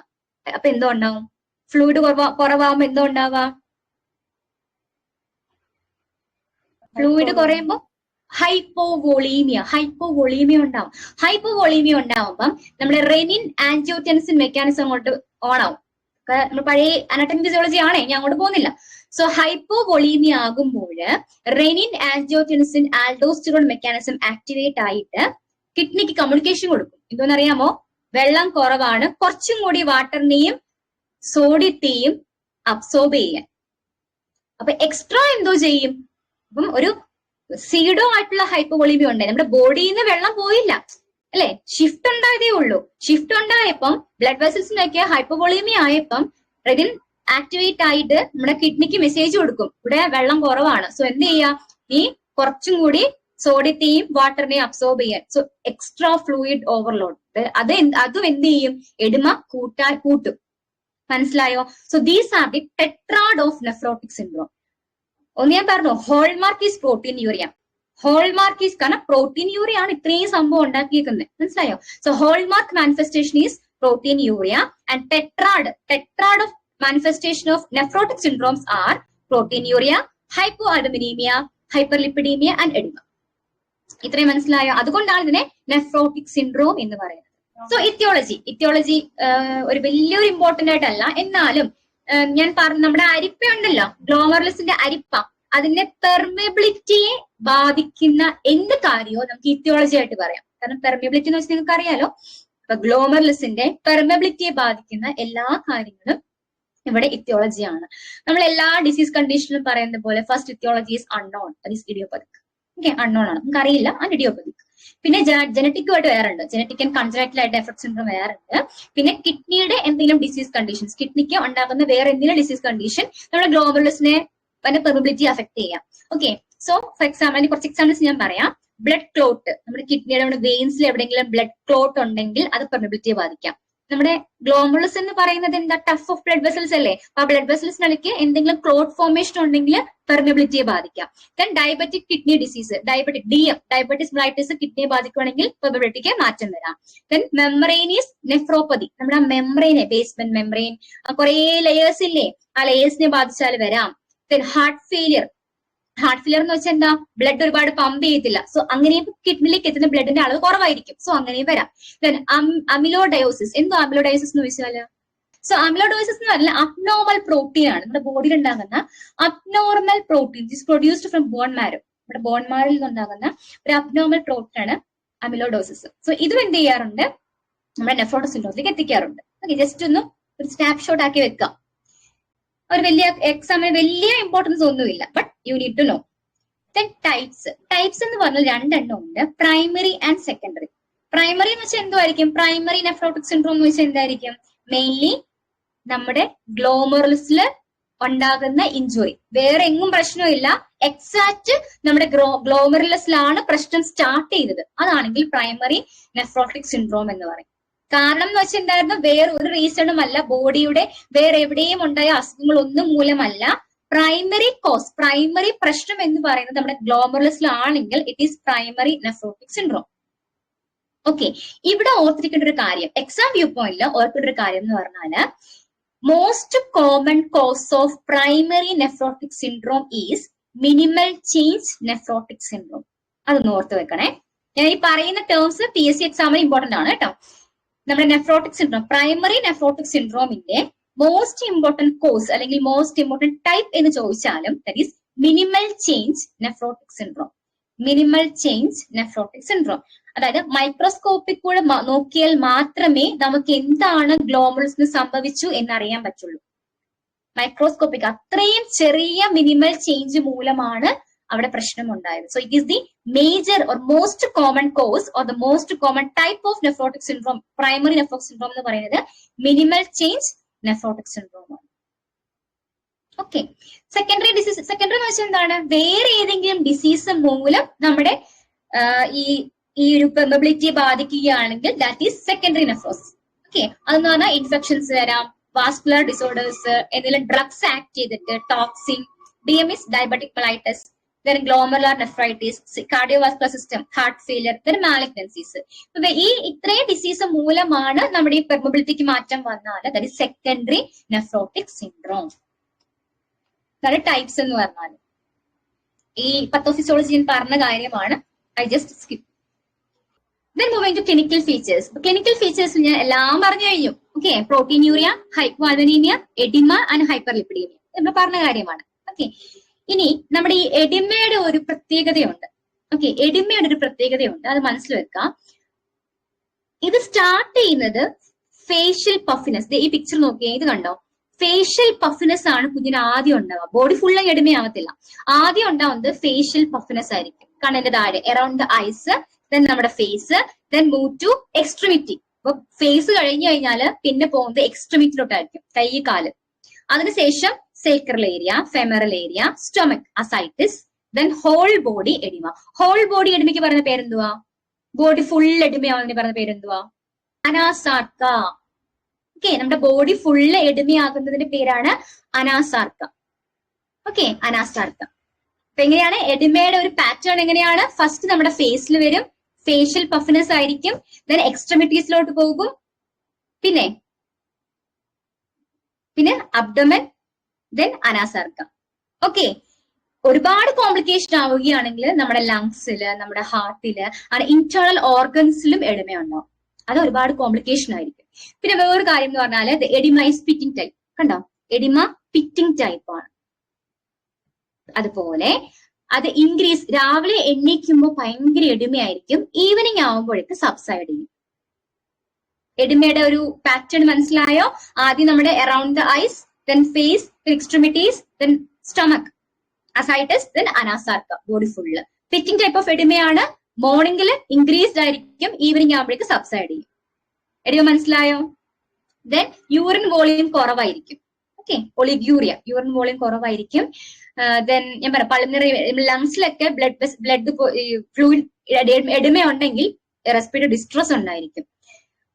അപ്പൊ എന്തോ ഉണ്ടാവും, ഫ്ലൂയിഡ് കുറവാകുമ്പോ എന്തോ ഉണ്ടാവുക, ഫ്ലൂയിഡ് കുറയുമ്പോ ഹൈപ്പോവോളീമിയ ഉണ്ടാവും. ഹൈപ്പോവോളീമിയ ഉണ്ടാവുമ്പം നമ്മുടെ റെനിൻ ആൻജിയോടെൻസിൻ മെക്കാനിസം അങ്ങോട്ട് ഓൺ ആവും. നമ്മൾ പഴയ അനാട്ടമി ഫിസിയോളജി ആണേ, ഞാൻ അങ്ങോട്ട് പോകുന്നില്ല. സോ ഹൈപ്പോവോളീമിയ ആകുമ്പോൾ renin angiotensin aldosterone mechanism activate ആയിട്ട് കിഡ്നിക്ക് കമ്മ്യൂണിക്കേഷൻ കൊടുക്കും. എന്തോന്നറിയാമോ, വെള്ളം കുറവാണ്, കുറച്ചും കൂടി വാട്ടറിനെയും സോഡിയത്തെയും അബ്സോർബ് ചെയ്യാൻ. അപ്പൊ എക്സ്ട്രാ എന്തോ ചെയ്യും, അപ്പം ഒരു സീഡോ ആയിട്ടുള്ള ഹൈപ്പോവോളീമിയ ഉണ്ടായി. നമ്മുടെ ബോഡിയിൽ നിന്ന് വെള്ളം പോയില്ല അല്ലെ, ഷിഫ്റ്റ് ഉണ്ടായതേ ഉള്ളൂ. ഷിഫ്റ്റ് ഉണ്ടായപ്പം ബ്ലഡ് വെസൽസിനൊക്കെ ഹൈപ്പോവോളീമിയ ആയപ്പം റെനിൻ ആക്ടിവേറ്റ് ആയിട്ട് നമ്മുടെ കിഡ്നിക്ക് മെസ്സേജ് കൊടുക്കും, ഇവിടെ വെള്ളം കുറവാണ്. സോ എന്ത് ചെയ്യാ, ഈ കുറച്ചും കൂടി സോഡിയത്തെയും വാട്ടറിനെയും അബ്സോർബ് ചെയ്യാൻ. സോ എക്സ്ട്രാ ഫ്ലൂയിഡ് ഓവർലോഡ്, അതും എന്ത് ചെയ്യും, എഡിമ കൂട്ടും. മനസ്സിലായോ? So these are the tetrad of nephrotic syndrome. ഒന്ന് ഞാൻ പറഞ്ഞു, hallmark is proteinuria. Hallmark is, കാരണം പ്രോട്ടീൻ യൂറിയ ആണ് ഇത്രയും സംഭവം ഉണ്ടാക്കിയേക്കുന്നത്. മനസ്സിലായോ? So hallmark manifestation is proteinuria and tetrad of manifestation of nephrotic syndromes are proteinuria, hypoalbuminaemia, hyperlipidaemia and oedema. ഇത്രയും മനസ്സിലായോ? അതുകൊണ്ടാണ് ഇതിനെ നെഫ്രോട്ടിക് സിൻഡ്രോം എന്ന് പറയുന്നത്. സോ ഇത്തിയോളജി ഒരു വലിയൊരു ഇമ്പോർട്ടന്റ് ആയിട്ടല്ല, എന്നാലും ഞാൻ പറഞ്ഞു, നമ്മുടെ അരിപ്പ ഉണ്ടല്ലോ, ഗ്ലോമറുലസിന്റെ അരിപ്പ, അതിന്റെ പെർമിയബിലിറ്റിയെ ബാധിക്കുന്ന എന്ത് കാര്യമോ നമുക്ക് ഇത്തിയോളജി ആയിട്ട് പറയാം. കാരണം പെർമിയബിലിറ്റി എന്ന് വെച്ചാൽ നിങ്ങൾക്ക് അറിയാലോ. അപ്പൊ ഗ്ലോമറുലസിന്റെ പെർമിയബിലിറ്റിയെ ബാധിക്കുന്ന എല്ലാ കാര്യങ്ങളും ഇവിടെ ഇത്തിയോളജിയാണ്. നമ്മൾ എല്ലാ ഡിസീസ് കണ്ടീഷനിലും പറയുന്ന പോലെ first aetiology is unknown, that is idiopathic. Okay, unknown ആണ്, നമുക്ക് അറിയില്ല, ആൻഡ് ഇഡിയോപതിക്. പിന്നെ ജനറ്റിക്കുമായിട്ട് വേറെ ഉണ്ട്, ജനറ്റിക് ആൻഡ് കൺജനൈറ്റൽ ആയിട്ട് എഫക്ട് സിൻഡ്രോം വേറെ ഉണ്ട്. പിന്നെ കിഡ്നിയുടെ എന്തെങ്കിലും ഡിസീസ് കണ്ടീഷൻസ്, കിഡ്നിക്ക് ഉണ്ടാകുന്ന വേറെ എന്തെങ്കിലും ഡിസീസ് കണ്ടീഷൻ നമ്മുടെ ഗ്ലോമറുലസിനെ പെർമിബിലിറ്റി അഫക്ട് ചെയ്യാം. ഓക്കെ, സോ ഫോർ എക്സാമ്പിൾ കുറച്ച് എക്സാമ്പിൾസ് ഞാൻ പറയാം. ബ്ലഡ് ക്ലോട്ട്, നമ്മുടെ കിഡ്നിയുടെ നമ്മുടെ വെയിൻസിൽ എവിടെയെങ്കിലും ബ്ലഡ് ക്ലോട്ട് ഉണ്ടെങ്കിൽ അത് പെർമിബിലിറ്റിയെ ബാധിക്കാം. നമ്മുടെ ഗ്ലോമറുലസ് എന്ന് പറയുന്നത് എന്താ, ടഫ് ഓഫ് ബ്ലഡ് വെസൽസ് അല്ലേ. അപ്പൊ ആ ബ്ലഡ് വെസൽസിനിടയ്ക്ക് എന്തെങ്കിലും ക്ലോട്ട് ഫോർമേഷൻ ഉണ്ടെങ്കിൽ പെർമിബിലിറ്റിയെ ബാധിക്കാം. Then diabetic kidney disease, diabetes ബ്ലൈറ്റിസ് കിഡ്നിയെ ബാധിക്കുകയാണെങ്കിൽ പെർമിബിലിറ്റിക്ക് മാറ്റം വരാം. ദെൻ മെംബ്രെയിനീസ് നെഫ്രോപ്പതി, നമ്മുടെ ആ മെംബ്രെയിനെ, ബേസ്മെന്റ് മെംബ്രെയിൻ, കുറെ ലെയേഴ്സ് ഇല്ലേ, ആ ലെയേഴ്സിനെ ബാധിച്ചാൽ വരാം. ദെൻ ഹാർട്ട് ഫെയിലിയർ എന്ന് വെച്ചാൽ എന്താ, ബ്ലഡ് ഒരുപാട് പമ്പ് ചെയ്യത്തില്ല. സോ അങ്ങനെയും കിഡ്നിലേക്ക് എത്തുന്ന ബ്ലഡിന്റെ അളവ് കുറവായിരിക്കും. സോ അങ്ങനെയും വരാം. ദെൻ അമിലോഡയോസിസ്, എന്തോ അമിലോഡയോസിസ് എന്ന് വെച്ചാല്, സോ അമിലോഡയോസിസ് എന്ന് പറഞ്ഞാൽ അബ്നോർമൽ പ്രോട്ടീൻ ആണ്, നമ്മുടെ ബോഡിയിൽ ഉണ്ടാകുന്ന abnormal protein is produced from bone marrow. നമ്മുടെ ബോൺ മാരോയിൽ നിന്നുണ്ടാകുന്ന ഒരു അബ്നോർമൽ പ്രോട്ടീൻ ആണ് അമിലോഡോസിസ്. സോ ഇതും എന്ത് ചെയ്യാറുണ്ട്, നമ്മുടെ നെഫ്രോട്ടിക് സിൻഡ്രോമിലേക്ക് എത്തിക്കാറുണ്ട്. ഓക്കെ, ജസ്റ്റ് ഒന്ന് ഒരു സ്നാപ്ഷോട്ട് ആക്കി വെക്കാം. ഒരു വലിയ എക്സാമിന് വലിയ ഇമ്പോർട്ടൻസ് ഒന്നുമില്ല, but you need to know. Then types എന്ന് പറഞ്ഞാൽ രണ്ടെണ്ണം ഉണ്ട്, പ്രൈമറി ആൻഡ് സെക്കൻഡറി. പ്രൈമറി എന്ന് വെച്ചാൽ എന്തായിരിക്കും, പ്രൈമറി നെഫ്രോട്ടിക് സിൻഡ്രോം എന്ന് വെച്ചാൽ എന്തായിരിക്കും, മെയിൻലി നമ്മുടെ ഗ്ലോമറുലസിൽ ഉണ്ടാകുന്ന ഇഞ്ചുറി, വേറെ എങ്ങും പ്രശ്നമില്ല, എക്സാക്ട് നമ്മുടെ ഗ്ലോമറുലസിലാണ് പ്രശ്നം സ്റ്റാർട്ട് ചെയ്തത്, അതാണെങ്കിൽ പ്രൈമറി നെഫ്രോട്ടിക് സിൻഡ്രോം എന്ന് പറയും. കാരണം എന്ന് വെച്ചാൽ എന്തായിരുന്നു, വേറെ ഒരു റീസണും അല്ല, ബോഡിയുടെ വേറെ എവിടെയും ഉണ്ടായ അസുഖങ്ങളൊന്നും മൂലമല്ല. പ്രൈമറി കോസ്, പ്രൈമറി പ്രശ്നം എന്ന് പറയുന്നത് നമ്മുടെ ഗ്ലോമറുലസിലാണെങ്കിൽ it is primary nephrotic syndrome. Okay, ഇവിടെ ഓർത്തിരിക്കേണ്ട ഒരു കാര്യം, എക്സാം വ്യൂ പോയിന്റിൽ ഓർക്കേണ്ട ഒരു കാര്യം എന്ന് പറഞ്ഞാല്, most common cause of primary nephrotic syndrome is minimal change nephrotic syndrome. അതൊന്ന് ഓർത്ത് വെക്കണേ. ഞാൻ ഈ പറയുന്ന ടേംസ് PSC എക്സാമിന് ഇമ്പോർട്ടന്റ് ആണ് കേട്ടോ. നമ്മുടെ നെഫ്രോട്ടിക് സിൻഡ്രോം, പ്രൈമറി നെഫ്രോട്ടിക് സിൻഡ്രോമിന്റെ മോസ്റ്റ് ഇമ്പോർട്ടന്റ് കോസ് അല്ലെങ്കിൽ മോസ്റ്റ് ഇമ്പോർട്ടന്റ് ടൈപ്പ് എന്ന് ചോദിച്ചാലും that is minimal change nephrotic syndrome. Minimal change nephrotic syndrome, അതായത് മൈക്രോസ്കോപ്പിക് കൂടെ നോക്കിയാൽ മാത്രമേ നമുക്ക് എന്താണ് ഗ്ലോമറുലസിന് സംഭവിച്ചു എന്നറിയാൻ പറ്റുള്ളൂ. മൈക്രോസ്കോപ്പിക് അത്രയും ചെറിയ മിനിമൽ ചേഞ്ച് മൂലമാണ് അവിടെ പ്രശ്നം ഉണ്ടായത്. So it is the major or most common cause or the most common type of nephrotic syndrome. Primary nephrotic syndrome എന്ന് പറയുന്നത് മിനിമൽ ചേഞ്ച് നെഫ്രോട്ടിക് സിൻഡ്രോം ആണ്. ഓക്കെ. സെക്കൻഡറി ഡിസീസ്, സെക്കൻഡറി എന്ന് വെച്ചാൽ എന്താണ്? വേറെ ഏതെങ്കിലും ഡിസീസ് മൂലം നമ്മുടെ ഈ ഈ ഒരു പെർമബിലിറ്റിയെ ബാധിക്കുകയാണെങ്കിൽ that is secondary nephrosis. Okay. അതെന്ന് പറഞ്ഞാൽ ഇൻഫെക്ഷൻസ് വരാം, വാസ്കുലർ ഡിസോർഡേഴ്സ്, എന്തെങ്കിലും ഡ്രഗ്സ് ആക്ട് ചെയ്തിട്ട്, toxin, DMS, diabetic mellitus, then glomerular nephritis, cardiovascular system, heart failure, then malignancies. ഈ ഇത്രയും ഡിസീസ് മൂലമാണ് നമ്മുടെ ഈ പെർമബിലിറ്റിക്ക് മാറ്റം വന്നാൽ that is secondary nephrotic syndrome. അതാണ് ടൈപ്സ് എന്ന് പറഞ്ഞാൽ. ഈ പത്തോഫിസിയോളജി പറഞ്ഞ കാര്യമാണ്, I just skip. Then moving to clinical features. Clinical features ഞാൻ എല്ലാം പറഞ്ഞു കഴിഞ്ഞു. ഓക്കെ. പ്രോട്ടീനൂറിയ, ഹൈപ്പോഅൽബുമിനിയ, എഡിമ ആൻഡ് ഹൈപ്പർലിപ്പിഡീമിയ നമ്മൾ പറഞ്ഞ കാര്യമാണ്. ഓക്കെ. ഇനി നമ്മുടെ ഈ എഡിമയുടെ ഒരു പ്രത്യേകതയുണ്ട്. ഓക്കെ. എഡിമയുടെ ഒരു പ്രത്യേകതയുണ്ട്, അത് മനസ്സിൽ വെക്കാം. ഇത് സ്റ്റാർട്ട് ചെയ്യുന്നത് ഫേഷ്യൽ പഫിനെസ്. ഈ പിക്ചർ നോക്കിയേ, ഇത് കണ്ടോ? ഫേഷ്യൽ പഫിനെസ് ആണ് കുഞ്ഞിന് ആദ്യം ഉണ്ടാവുക. ബോഡി ഫുള്ള് എഡിമയാവത്തില്ല. ആദ്യം ഉണ്ടാവുന്നത് ഫേഷ്യൽ പഫിനെസ് ആയിരിക്കും. കണ്ണിന്റെ താഴെ അറൌണ്ട് ദ ഐസ്, ദെൻ നമ്മുടെ face, then move to extremity. അപ്പൊ ഫേസ് കഴിഞ്ഞു കഴിഞ്ഞാൽ പിന്നെ പോകുന്നത് എക്സ്ട്രിമിറ്റിയിലോട്ടായിരിക്കും, കൈ കാല്. അതിനുശേഷം sacral area, femoral area, stomach, ascites, then whole body oedema. Whole body എഡിമയ്ക്ക് പറയുന്ന പേരെന്തുവാ? ബോഡി ഫുൾ എഡിമയാവുന്നതിന് പറയുന്ന പേരെന്തുവാ? അനാസാർക്ക. ഓക്കെ. നമ്മുടെ ബോഡി ഫുള്ള് എഡിമയാകുന്നതിന്റെ പേരാണ് അനാസാർക്ക. ഓക്കെ. അനാസാർക്ക. അപ്പൊ എങ്ങനെയാണ് എഡിമയുടെ ഒരു പാറ്റേൺ? എങ്ങനെയാണ്? ഫസ്റ്റ് നമ്മുടെ ഫേസിൽ വരും, ഫേഷ്യൽ പഫിനെസ് ആയിരിക്കും, ദെൻ എക്സ്ട്രിമിറ്റീസിലോട്ട് പോകും, പിന്നെ അബ്ഡമൻ, ദെൻ അനാസാർക്ക. ഓക്കെ. ഒരുപാട് കോംപ്ലിക്കേഷൻ ആവുകയാണെങ്കിൽ നമ്മുടെ ലങ്സില്, നമ്മുടെ ഹാർട്ടില്, അങ്ങനെ ഇന്റേണൽ ഓർഗൻസിലും എഡിമ ഉണ്ടാവും. അത് ഒരുപാട് കോംപ്ലിക്കേഷൻ ആയിരിക്കും. പിന്നെ വേറൊരു കാര്യം എന്ന് പറഞ്ഞാല് എഡിമ ഈസ് പിറ്റിംഗ് ടൈപ്പ്. കണ്ടോ? എഡിമ പിറ്റിംഗ് ടൈപ്പ് ആണ്. അതുപോലെ അത് ഇൻക്രീസ്, രാവിലെ എണ്ണീക്കുമ്പോൾ ഭയങ്കര എഡിമയായിരിക്കും, ഈവനിങ് ആവുമ്പോഴേക്ക് സബ്സൈഡ് ചെയ്യും. എഡിമയുടെ ഒരു പാറ്റേൺ മനസ്സിലായോ? ആദ്യം നമ്മുടെ around the eyes, then face, extremities, then stomach, ascites, then anasarca, body full. Pitting type of എഡിമയാണ്. മോർണിംഗിൽ ഇൻക്രീസ്ഡ് ആയിരിക്കും, ഈവനിങ് ആകുമ്പോഴേക്ക് സബ്സൈഡ് ചെയ്യും. എഡിമ മനസ്സിലായോ? ദെൻ യൂറിൻ വോളിയം കുറവായിരിക്കും. ഓക്കെ. ഒളിഗ്യൂറിയ, യൂറിൻ വോളിയം കുറവായിരിക്കും. ദെൻ ഞാൻ പറയാം, പൾമണറി ലങ്സിലൊക്കെ ബ്ലഡ് ഫ്ലൂയിഡ് എഡിമ ഉണ്ടെങ്കിൽ റെസ്പിറേറ്ററി ഡിസ്ട്രസ് ഉണ്ടായിരിക്കും.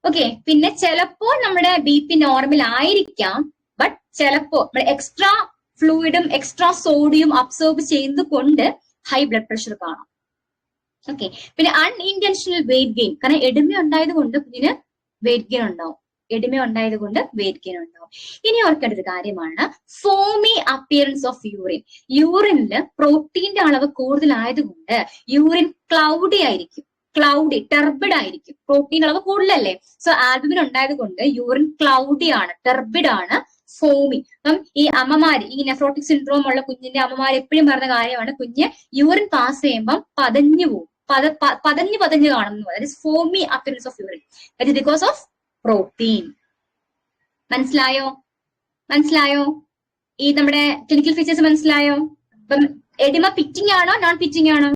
ഓക്കെ. പിന്നെ ചിലപ്പോൾ നമ്മുടെ BP നോർമൽ ആയിരിക്കാം, ബട്ട് ചിലപ്പോൾ എക്സ്ട്രാ ഫ്ലൂയിഡും എക്സ്ട്രാ സോഡിയം അബ്സോർബ് ചെയ്യുന്നത് കൊണ്ട് ഹൈ ബ്ലഡ് പ്രഷർ കാണാം. ഓക്കെ. പിന്നെ അൺഇൻറ്റൻഷണൽ വെയിറ്റ് ഗെയിൻ, കാരണം എഡിമ ഉണ്ടായത് കൊണ്ട് കുഞ്ഞിന് വെയിറ്റ് ഗെയിൻ ഉണ്ടാവും. എഡിമ ഉണ്ടായത് കൊണ്ട് വെയിറ്റ് ഗെയിൻ ഉണ്ടാവും. ഇനി ഓർക്കേണ്ട ഒരു കാര്യമാണ് ഫോമി അപ്പിയറൻസ് ഓഫ് യൂറിൻ. യൂറിനില് പ്രോട്ടീന്റെ അളവ് കൂടുതലായതുകൊണ്ട് യൂറിൻ ക്ലൗഡി ആയിരിക്കും, ക്ലൗഡി ടെർബിഡ് ആയിരിക്കും. പ്രോട്ടീൻ അളവ് കൂടുതലല്ലേ? സോ ആൽബുമിൻ ഉണ്ടായത് കൊണ്ട് യൂറിൻ ക്ലൗഡി ആണ്, ടെർബിഡ് ആണ്, ഫോമി. അപ്പം ഈ അമ്മമാര്, ഈ നെഫ്രോട്ടിക് സിൻഡ്രോം ഉള്ള കുഞ്ഞിന്റെ അമ്മമാർ എപ്പോഴും പറഞ്ഞ കാര്യമാണ്, കുഞ്ഞ് യൂറിൻ പാസ് ചെയ്യുമ്പോൾ പതഞ്ഞു പോകും, പതഞ്ഞു കാണുന്നു. That is foamy appearance of urine. That is because of protein. മനസ്സിലായോ? ഈ നമ്മുടെ ക്ലിനിക്കൽ ഫീച്ചേഴ്സ് മനസ്സിലായോ? ഇപ്പം എഡിമ പിറ്റിംഗ് ആണോ നോൺ പിറ്റിംഗ് ആണോ?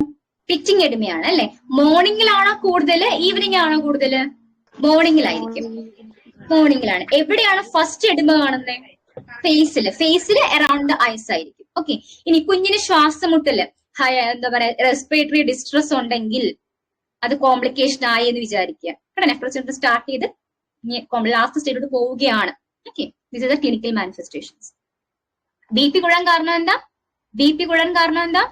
പിറ്റിംഗ് എഡിമയാണ് അല്ലെ? മോർണിംഗിലാണോ കൂടുതൽ, ഈവനിങ് ആണോ കൂടുതൽ? മോർണിംഗിലായിരിക്കും. മോർണിംഗിലാണ്. എവിടെയാണ് ഫസ്റ്റ് എഡിമ കാണുന്നത്? ഫേസില് അറൌണ്ട് ദ ഐസ് ആയിരിക്കും. ഓക്കെ. ഇനി കുഞ്ഞിന് ശ്വാസമുട്ടല്, എന്താ പറയാ, റെസ്പിറേറ്ററി ഡിസ്ട്രസ് ഉണ്ടെങ്കിൽ അത് കോംപ്ലിക്കേഷൻ ആയി എന്ന് വിചാരിക്കുക. കേട്ടോ? നെഫ്രോസിസ് സ്റ്റാർട്ട് ചെയ്ത് ലാസ്റ്റ് സ്റ്റേജിലോട്ട് പോവുകയാണ്. Okay. This is the clinical manifestations. BP കൂടാൻ കാരണം എന്താ?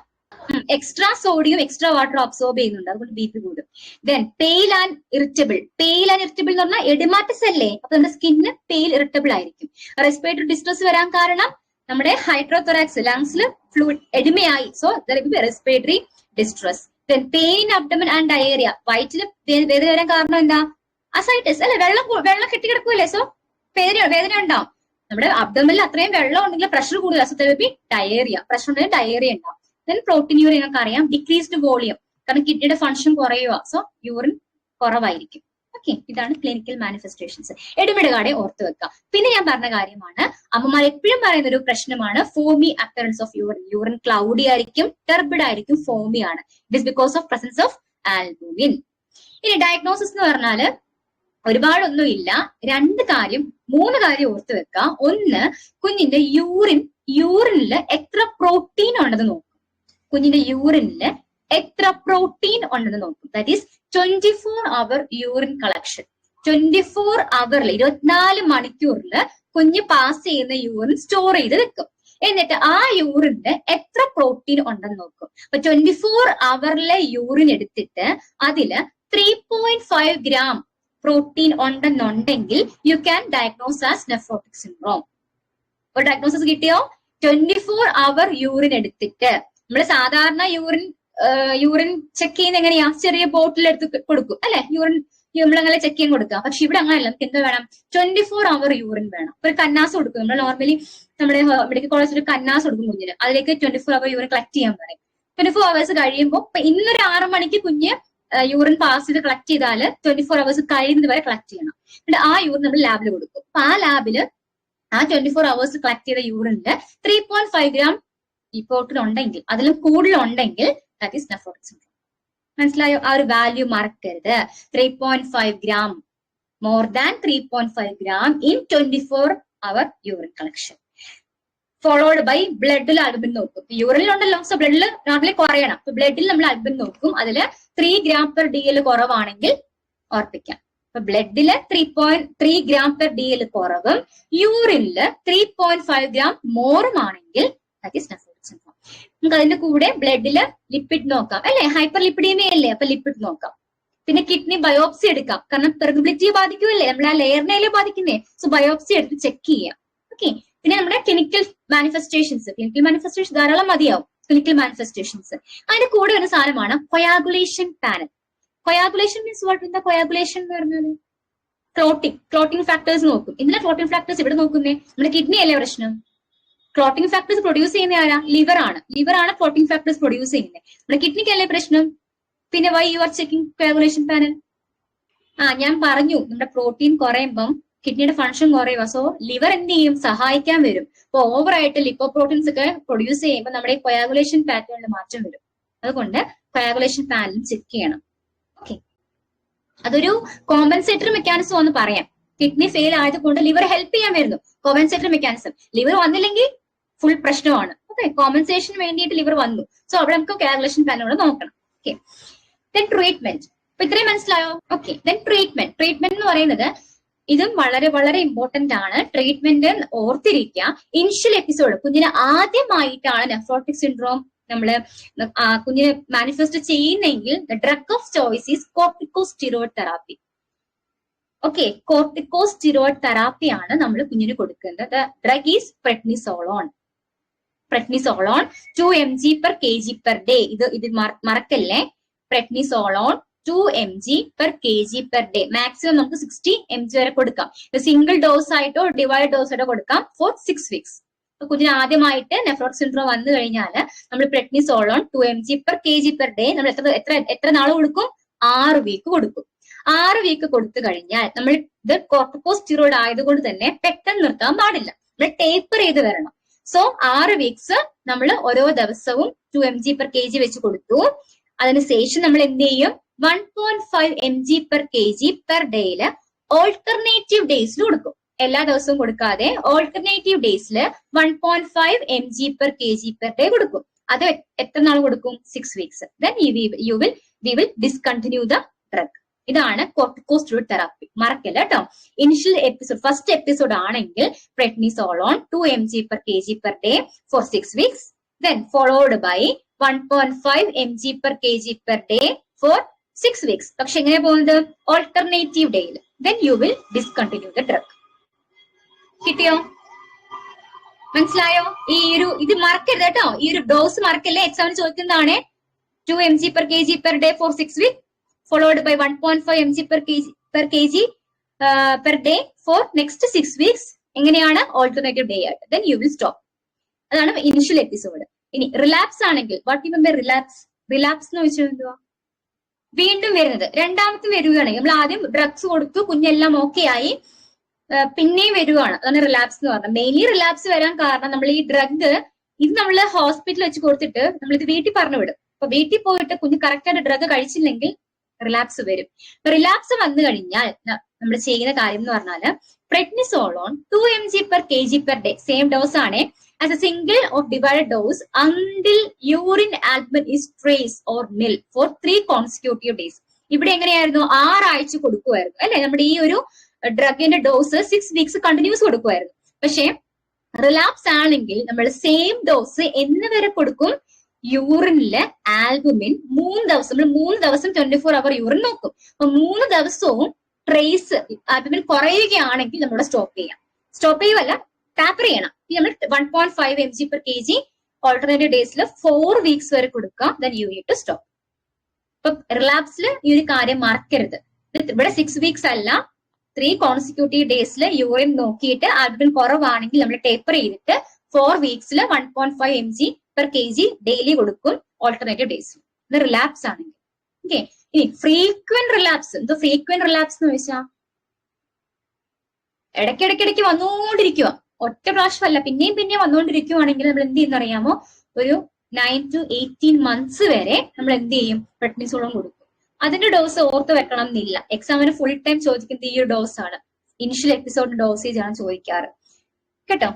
Extra sodium, extra water absorb ചെയ്യുന്നുണ്ട്, അതുകൊണ്ട് BP കൂടും. Then pale and irritable. Pale and irritable എന്ന് പറഞ്ഞാൽ എഡിമാറ്റിസ് അല്ലേ? അപ്പൊ നമ്മുടെ സ്കിന്നിന് പെയിൽ, ഇറിറ്റബിൾ ആയിരിക്കും. റെസ്പിറേറ്ററി ഡിസ്ട്രസ് വരാൻ കാരണം നമ്മുടെ ഹൈഡ്രോതൊറാക്സ്, ലങ്സിൽ ഫ്ലൂയിഡ് എഡിമയായി. So there will be respiratory distress. Then pain, abdomen and diarrhoea. വയറ്റിൽ വേദന വരാൻ കാരണം എന്താ? അസൈറ്റിസ് അല്ലെ? വെള്ളം കെട്ടിക്കിടക്കൂല്ലേ? സോ വേദന ഉണ്ടാവും. നമ്മുടെ അബ്ഡമനിൽ അത്രയും വെള്ളം ഉണ്ടെങ്കിൽ പ്രഷർ കൂടുതൽ, so there will B diarrhoea. Pressure ഉണ്ടെങ്കിൽ ഡയേറിയ ഉണ്ടാവും. ദെൻ പ്രോട്ടീനൂറിയ നിങ്ങൾക്ക് അറിയാം, ഡിക്രീസ്ഡ് വോളിയം, കാരണം കിഡ്നിയുടെ ഫംഗ്ഷൻ കുറയുക, സോ യൂറിൻ കുറവായിരിക്കും. ഓക്കെ. ഇതാണ് ക്ലിനിക്കൽ മാനിഫെസ്റ്റേഷൻസ്. എഡിമയുടെ കാര്യം ഓർത്ത് വെക്കുക. പിന്നെ ഞാൻ പറഞ്ഞ കാര്യമാണ്, അമ്മമാർ എപ്പോഴും പറയുന്ന ഒരു പ്രശ്നമാണ് foamy appearance of urine. Urine cloudy ആയിരിക്കും, ടെർബിഡ് ആയിരിക്കും, ഫോമി ആണ്. It is because of presence of albumin. ഇനി ഡയഗ്നോസിസ് എന്ന് പറഞ്ഞാല് ഒരുപാടൊന്നും ഇല്ല, 3 കാര്യം ഓർത്ത് വെക്കുക. ഒന്ന്, കുഞ്ഞിന്റെ യൂറിൻ യൂറിനില് എത്ര പ്രോട്ടീൻ ഉണ്ടെന്ന് നോക്കും. കുഞ്ഞിന്റെ യൂറിനില് എത്ര പ്രോട്ടീൻ ഉണ്ടെന്ന് നോക്കും. That is 24-hour urine collection. 24 hour 24 മണിക്കൂറിൽ കുഞ്ഞ് പാസ് ചെയ്യുന്ന യൂറിൻ സ്റ്റോർ ചെയ്ത് വെക്കും. എന്നിട്ട് ആ യൂറിന് എത്ര പ്രോട്ടീൻ ഉണ്ടെന്ന് നോക്കും. അപ്പൊ 24 hour യൂറിൻ എടുത്തിട്ട് അതില് 3.5 gram പ്രോട്ടീൻ ഉണ്ടെന്നുണ്ടെങ്കിൽ you can diagnose as nephrotic syndrome. അപ്പൊ ഡയഗ്നോസിസ് കിട്ടിയോ? 24 hour യൂറിൻ എടുത്തിട്ട് നമ്മള് സാധാരണ യൂറിൻ ചെക്ക് ചെയ്യുന്ന എങ്ങനെയാ? ചെറിയ ബോട്ടിൽ എടുത്ത് കൊടുക്കും അല്ലെ? യൂറിൻ നമ്മളങ്ങനെ ചെക്ക് ചെയ്യാൻ കൊടുക്കുക. പക്ഷെ ഇവിടെ അങ്ങനെയല്ല. നമുക്ക് എന്ത് വേണം? 24 hour യൂറിൻ വേണം. ഒരു കന്നാസ് കൊടുക്കും. നമ്മൾ നോർമലി നമ്മുടെ മെഡിക്കൽ കോളേജിൽ കന്നാസ് കൊടുക്കും കുഞ്ഞിന്. അതിലേക്ക് 24 hour യൂറിൻ കളക്ട് ചെയ്യാൻ പറയും. 24 hours കഴിയുമ്പോൾ ഇപ്പൊ ഇന്നൊരു 6 മണിക്ക് കുഞ്ഞ് യൂറിൻ പാസ് ചെയ്ത് കളക്ട് ചെയ്താല് 24 hours കഴിയുന്നത് വരെ കളക്ട് ചെയ്യണം. എന്നിട്ട് ആ യൂറിൻ നമ്മൾ ലാബിൽ കൊടുക്കും. അപ്പൊ ആ ലാബില് ആ 24 hours കളക്ട് ചെയ്ത യൂറിനില് 3.5 gram ഈ പ്രോട്ടീൻ ഉണ്ടെങ്കിൽ, അതിലും കൂടുതലുണ്ടെങ്കിൽ ദാറ്റ് ഈസ് നെഫ്രോട്ടിക് സിൻഡ്രോം. മനസ്സിലായോ? ആ ഒരു വാല്യൂ മറക്കരുത്. 3.5 gram, more than 3.5 gram in 24 hour urine collection. Followed by ബ്ലഡിൽ അൽബിൻ നോക്കും. യൂറിനിൽ ഉണ്ടല്ലോ, സോ ബ്ലഡിൽ നോർമലി കുറയണം. അപ്പൊ ബ്ലഡിൽ നമ്മൾ അൽബിൻ നോക്കും. അതില് 3 gram/dl കുറവാണെങ്കിൽ ഓർപ്പിക്കാം. അപ്പൊ ബ്ലഡില് 3.3 gram/dl കുറവും യൂറിനില് 3.5 gram മോറും ആണെങ്കിൽ ദാറ്റ് ഈസ് നെഫ്രോട്ടിക് സിൻഡ്രോം. നമുക്ക് അതിന്റെ കൂടെ ബ്ലഡില് ലിപ്പിഡ് നോക്കാം അല്ലെ? ഹൈപ്പർ ലിപ്പിഡീമിയ അല്ലേ? അപ്പൊ ലിപ്പിഡ് നോക്കാം. പിന്നെ കിഡ്നി ബയോപ്സി എടുക്കാം. കാരണം പെർമിബിലിറ്റി ബാധിക്കുമല്ലേ? നമ്മൾ ആ ലെയറിനെയല്ലേ ബാധിക്കുന്നേ. സോ ബയോപ്സി എടുത്ത് ചെക്ക് ചെയ്യാം. ഓക്കെ. പിന്നെ നമ്മുടെ ക്ലിനിക്കൽ മാനിഫെസ്റ്റേഷൻസ് ധാരാളം മതിയാവും. ക്ലിനിക്കൽ മാനിഫെസ്റ്റേഷൻസ് അതിന്റെ കൂടെ ഒരു സാധനമാണ് coagulation panel. Coagulation means what? എന്താ കൊയാഗുലേഷൻ എന്ന് പറഞ്ഞാൽ? ക്ലോട്ടിംഗ് ഫാക്ടേഴ്സ് നോക്കും. എന്തിനാ ക്ലോട്ടിംഗ് ഫാക്ടേഴ്സ് ഇവിടെ നോക്കുന്നേ? നമ്മുടെ കിഡ്നി അല്ലേ പ്രശ്നം? ക്ലോട്ടിംഗ് ഫാക്ടേഴ്സ് പ്രൊഡ്യൂസ് ചെയ്യുന്ന ആരാ? ലിവർ ആണ് ക്ലോട്ടിംഗ് ഫാക്ടേഴ്സ് പ്രൊഡ്യൂസ് ചെയ്യുന്നത്. നമ്മുടെ കിഡ്നിക്ക് അല്ലേ പ്രശ്നം? പിന്നെ why you are checking coagulation panel? ഞാൻ പറഞ്ഞു നമ്മുടെ പ്രോട്ടീൻ കുറയുമ്പം കിഡ്നിയുടെ ഫംഗ്ഷൻ കുറയുക. സോ ലിവർ എന്ത് ചെയ്യും? സഹായിക്കാൻ വരും. അപ്പൊ ഓവറായിട്ട് ലിപ്പോപ്രോട്ടീൻസ് ഒക്കെ പ്രൊഡ്യൂസ് ചെയ്യുമ്പോൾ നമ്മുടെ കൊയാഗുലേഷൻ പാറ്റേണിൽ മാറ്റം വരും. അതുകൊണ്ട് കൊയാഗുലേഷൻ പാനലും ചെക്ക് ചെയ്യണം. ഓക്കെ. അതൊരു കോമ്പൻസേറ്ററി മെക്കാനിസം എന്ന് പറയാം. കിഡ്നി ഫെയിൽ ആയതുകൊണ്ട് ലിവർ ഹെൽപ്പ് ചെയ്യാൻ വരുന്നു. Compensatory mechanism. ലിവർ വന്നില്ലെങ്കിൽ ഫുൾ പ്രശ്നമാണ്. ഓക്കെ. കോമ്പൻസേഷന് വേണ്ടിയിട്ട് ലിവർ വന്നു. സോ അവിടെ നമുക്ക് കൊയാഗുലേഷൻ പാനലോട് നോക്കണം. ഓക്കെ. Then treatment. അപ്പൊ ഇത്രയും മനസ്സിലായോ? ഓക്കെ. ദെൻ ട്രീറ്റ്മെന്റ് എന്ന് പറയുന്നത് ഇതും വളരെ വളരെ ഇമ്പോർട്ടന്റ് ആണ്. ട്രീറ്റ്മെന്റ് ഓർത്തിരിക്കുക. ഇനിഷ്യൽ എപ്പിസോഡ് കുഞ്ഞിന് ആദ്യമായിട്ടാണ് നെഫ്രോട്ടിക് സിൻഡ്രോം നമ്മള് കുഞ്ഞിന് മാനിഫെസ്റ്റ് ചെയ്യുന്നെങ്കിൽ the drug of choice is corticosteroid therapy. Okay. Corticosteroid therapy ആണ് നമ്മൾ കുഞ്ഞിന് കൊടുക്കുന്നത്. The drug is prednisolone 2 mg/kg/day. ഇത് മറക്കല്ലേ. പ്രെഡ്നിസോളോൺ 2 mg/kg/day. മാക്സിമം നമുക്ക് 60 mg വരെ കൊടുക്കാം. സിംഗിൾ ഡോസ് ആയിട്ടോ ഡിവൈഡ് ഡോസ് ആയിട്ടോ കൊടുക്കാം ഫോർ 6 weeks. അപ്പൊ കുഞ്ഞിന് ആദ്യമായിട്ട് നെഫ്രോട്ടിക് സിൻഡ്രോം വന്നു കഴിഞ്ഞാൽ നമ്മൾ പ്രെഡ്നിസോളോൺ 2 mg/kg/day നമ്മൾ എത്ര നാൾ കൊടുക്കും? 6 week കൊടുക്കും. 6 week കൊടുത്തു കഴിഞ്ഞാൽ നമ്മൾ ഇത് കോർട്ടിക്കോസ്റ്റിറോയിഡ് ആയതുകൊണ്ട് തന്നെ പെട്ടെന്ന് നിർത്താൻ പാടില്ല. നമ്മൾ ടേപ്പർ ചെയ്ത് വരണം. സോ 6 weeks നമ്മൾ ഓരോ ദിവസവും 2 mg/kg വെച്ച് കൊടുത്തു. അതിനുശേഷം നമ്മൾ എന്ത് ചെയ്യും? 1.5 mg/kg/day ഓൾട്ടർനേറ്റീവ് ഡേയ്സിൽ കൊടുക്കും. എല്ലാ ദിവസവും കൊടുക്കാതെ ഓൾട്ടർനേറ്റീവ് ഡേയ്സിൽ 1.5 mg/kg/day കൊടുക്കും. അത് എത്ര നാൾ കൊടുക്കും? 6 weeks. Then we will discontinue the drug. ഇതാണ് കോർട്ടിക്കോസ്റ്റിറോയിഡ് തെറാപ്പി. മറക്കല്ല കേട്ടോ. ഇനിഷ്യൽ എപ്പിസോഡ് ഫസ്റ്റ് എപ്പിസോഡ് ആണെങ്കിൽ പ്രെഡ്നിസോളോൺ 2 mg/kg/day for 6 weeks. Then followed by 1.5 mg/kg/day for 6 weeks. പക്ഷെ എങ്ങനെ പോകുന്നത്? ഓൾട്ടർനേറ്റീവ് ഡേയിൽ. Then you will discontinue the drug. കിട്ടിയോ? മനസ്സിലായോ? ഇത് മറക്കരുത് കേട്ടോ. ഈ ഒരു ഡോസ് മറക്കല്ലേ. എക്സാമിന് ചോദിക്കുന്നതാണ്. 2 mg/kg/day for 6 weeks followed by 1.5 mg/kg/day for next 6 weeks. എങ്ങനെയാണ്? ഓൾട്ടർനേറ്റീവ് ഡേ ആയിട്ട്. Then you will stop. അതാണ് ഇനിഷ്യൽ എപ്പിസോഡ്. ഇനി റിലാപ്സ് ആണെങ്കിൽ what you mean by relapse? Relapse എന്ന് വെച്ചാൽ എന്തുവാ? വീണ്ടും വരുന്നത്. രണ്ടാമത്തെ വരികയാണെങ്കിൽ നമ്മൾ ആദ്യം ഡ്രഗ്സ് കൊടുത്തു, കുഞ്ഞെല്ലാം ഓക്കെ ആയി, പിന്നെയും വരികയാണ്. അതാണ് റിലാപ്സ് എന്ന് പറഞ്ഞത്. മെയിൻലി റിലാപ്സ് വരാൻ കാരണം നമ്മൾ ഈ ഡ്രഗ് ഇത് നമ്മൾ ഹോസ്പിറ്റലിൽ വെച്ച് കൊടുത്തിട്ട് നമ്മൾ ഇത് വീട്ടിൽ പറഞ്ഞു വിടും. അപ്പൊ വീട്ടിൽ പോയിട്ട് കുഞ്ഞ് കറക്റ്റ് ആയിട്ട് ഡ്രഗ് കഴിച്ചില്ലെങ്കിൽ റിലാപ്സ് വരും. റിലാപ്സ് വന്നു കഴിഞ്ഞാൽ നമ്മൾ ചെയ്യുന്ന കാര്യം എന്ന് പറഞ്ഞാല് പ്രെഡ്നിസോളോൺ 2 mg/kg/day സെയിം ഡോസ് ആണ്. as a single or divided dose until urine albumin is trace or nil for 3 consecutive days. ഇവിടെ എങ്ങനെയായിരുന്നു? 6 ആഴ്ച കൊടുക്കുമായിരുന്നു അല്ലെ? നമ്മുടെ ഈ ഒരു ഡ്രഗിന്റെ ഡോസ് 6 വീക്സ് കണ്ടിന്യൂസ് കൊടുക്കുമായിരുന്നു. പക്ഷെ റിലാപ്സ് ആണെങ്കിൽ നമ്മൾ സെയിം ഡോസ് എന്ന് വരെ കൊടുക്കും? യൂറിനില് ആൽബുമിൻ 3 ദിവസം, നമ്മൾ 3 ദിവസം 24 അവർ യൂറിൻ നോക്കും. അപ്പൊ 3 ദിവസവും ട്രേസ് ആൽബുമിൻ കുറയുകയാണെങ്കിൽ നമ്മൾ സ്റ്റോപ്പ് ചെയ്യാം. സ്റ്റോപ്പ് ചെയ്യുമല്ല, ടാപ്പർ ചെയ്യണം. നമ്മൾ 1.5 mg/kg ഓൾട്ടർനേറ്റീവ് ഡേയ്സിൽ 4 വീക്സ് വരെ കൊടുക്കുക. Then you need to stop. ഇപ്പൊ റിലാപ്സിൽ ഈ ഒരു കാര്യം മറക്കരുത്. ഇവിടെ 6 വീക്സ് അല്ല, 3 കോൺസിക്യൂട്ടീവ് ഡേയ്സിൽ യൂറിൻ നോക്കിയിട്ട് ആൽബുമിൻ കുറവാണെങ്കിൽ നമ്മൾ ടേപ്പർ ചെയ്തിട്ട് 4 വീക്സിൽ 1.5 mg/kg ഡെയിലി കൊടുക്കും ഓൾട്ടർനേറ്റീവ് ഡേയ്സിൽ. ഇത് റിലാപ്സ് ആണെങ്കിൽ. ഓക്കെ, ഇനി ഫ്രീക്വന്റ് റിലാപ്സ്. എന്ത് ഫ്രീക്വന്റ് റിലാപ്സ് എന്ന് ചോദിച്ചാൽ ഇടയ്ക്കിടയ്ക്കിടയ്ക്ക് വന്നുകൊണ്ടിരിക്കുക, ഒറ്റ പ്രാവശ്യമല്ല, പിന്നെയും വന്നുകൊണ്ടിരിക്കുവാണെങ്കിൽ നമ്മൾ എന്ത് ചെയ്യുന്ന അറിയാമോ? ഒരു 9 to 18 months വരെ നമ്മൾ എന്ത് ചെയ്യും? പ്രെഡ്നിസോളും കൊടുക്കും. അതിന്റെ ഡോസ് ഓർത്ത് വെക്കണം എന്നില്ല. എക്സാമിന് ഫുൾ ടൈം ചോദിക്കുന്നത് ഈ ഒരു ഡോസ് ആണ്. ഇനിഷ്യൽ എപ്പിസോഡ് ഡോസേജ് ആണ് ചോദിക്കാറ് കേട്ടോ.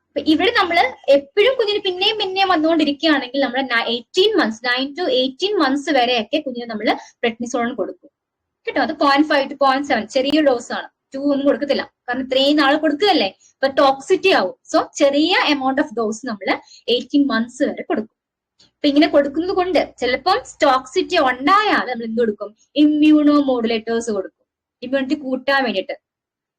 അപ്പൊ ഇവിടെ നമ്മൾ എപ്പോഴും കുഞ്ഞിന് പിന്നെയും വന്നുകൊണ്ടിരിക്കുകയാണെങ്കിൽ നമ്മൾ 9 to 18 months വരെയൊക്കെ കുഞ്ഞിന് നമ്മൾ പ്രെഡ്നിസോളും കൊടുക്കും കേട്ടോ. അത് 0.5 to 0.7 ചെറിയ ഡോസ് ആണ്. 2 ഒന്നും കൊടുക്കത്തില്ല, കാരണം ഇത്രയും നാൾ കൊടുക്കുകയല്ലേ, അപ്പൊ ടോക്സിറ്റി ആവും. സോ ചെറിയ എമൗണ്ട് ഓഫ് ഡോസ് നമ്മൾ 18 months വരെ കൊടുക്കും. അപ്പൊ ഇങ്ങനെ കൊടുക്കുന്നത് കൊണ്ട് ചിലപ്പം ടോക്സിറ്റി ഉണ്ടായാൽ നമ്മൾ എന്ത് കൊടുക്കും? ഇമ്മ്യൂണോ മോഡുലേറ്റേഴ്സ് കൊടുക്കും, ഇമ്മ്യൂണിറ്റി കൂട്ടാൻ വേണ്ടിയിട്ട്.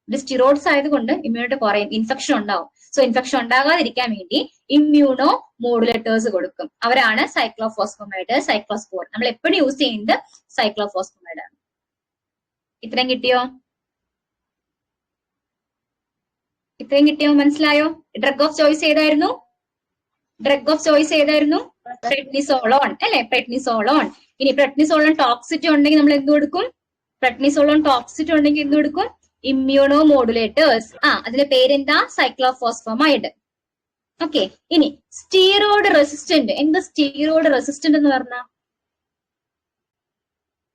ഇത് സ്റ്റിറോയിഡ്സ് ആയതുകൊണ്ട് ഇമ്മ്യൂണിറ്റി കുറയും, ഇൻഫെക്ഷൻ ഉണ്ടാവും. സോ ഇൻഫെക്ഷൻ ഉണ്ടാകാതിരിക്കാൻ വേണ്ടി ഇമ്മ്യൂണോ മോഡുലേറ്റേഴ്സ് കൊടുക്കും. അവരാണ് സൈക്ലോഫോസ്ഫമൈഡ്, സൈക്ലോസ്പോർ. നമ്മൾ എപ്പോഴും യൂസ് ചെയ്യുന്നത് സൈക്ലോഫോസ്ഫമൈഡ് ആണ്. ഇത്രയും കിട്ടിയോ? മനസ്സിലായോ? ഡ്രഗ് ഓഫ് ചോയ്സ് ഏതായിരുന്നു? പ്രെഡ്നിസോളോൺ അല്ലെ? പ്രെഡ്നിസോളോൺ. ഇനി പ്രെഡ്നിസോളോൺ ടോക്സിറ്റി ഉണ്ടെങ്കിൽ നമ്മൾ എന്ത് കൊടുക്കും? Immuno modulators. അതിന്റെ പേരെന്താ? സൈക്ലോഫോസ്ഫമൈഡ്. ഓക്കെ, ഇനി സ്റ്റീറോയിഡ് റെസിസ്റ്റന്റ്. എന്താ സ്റ്റീറോയിഡ് റെസിസ്റ്റന്റ് എന്ന് പറഞ്ഞാൽ?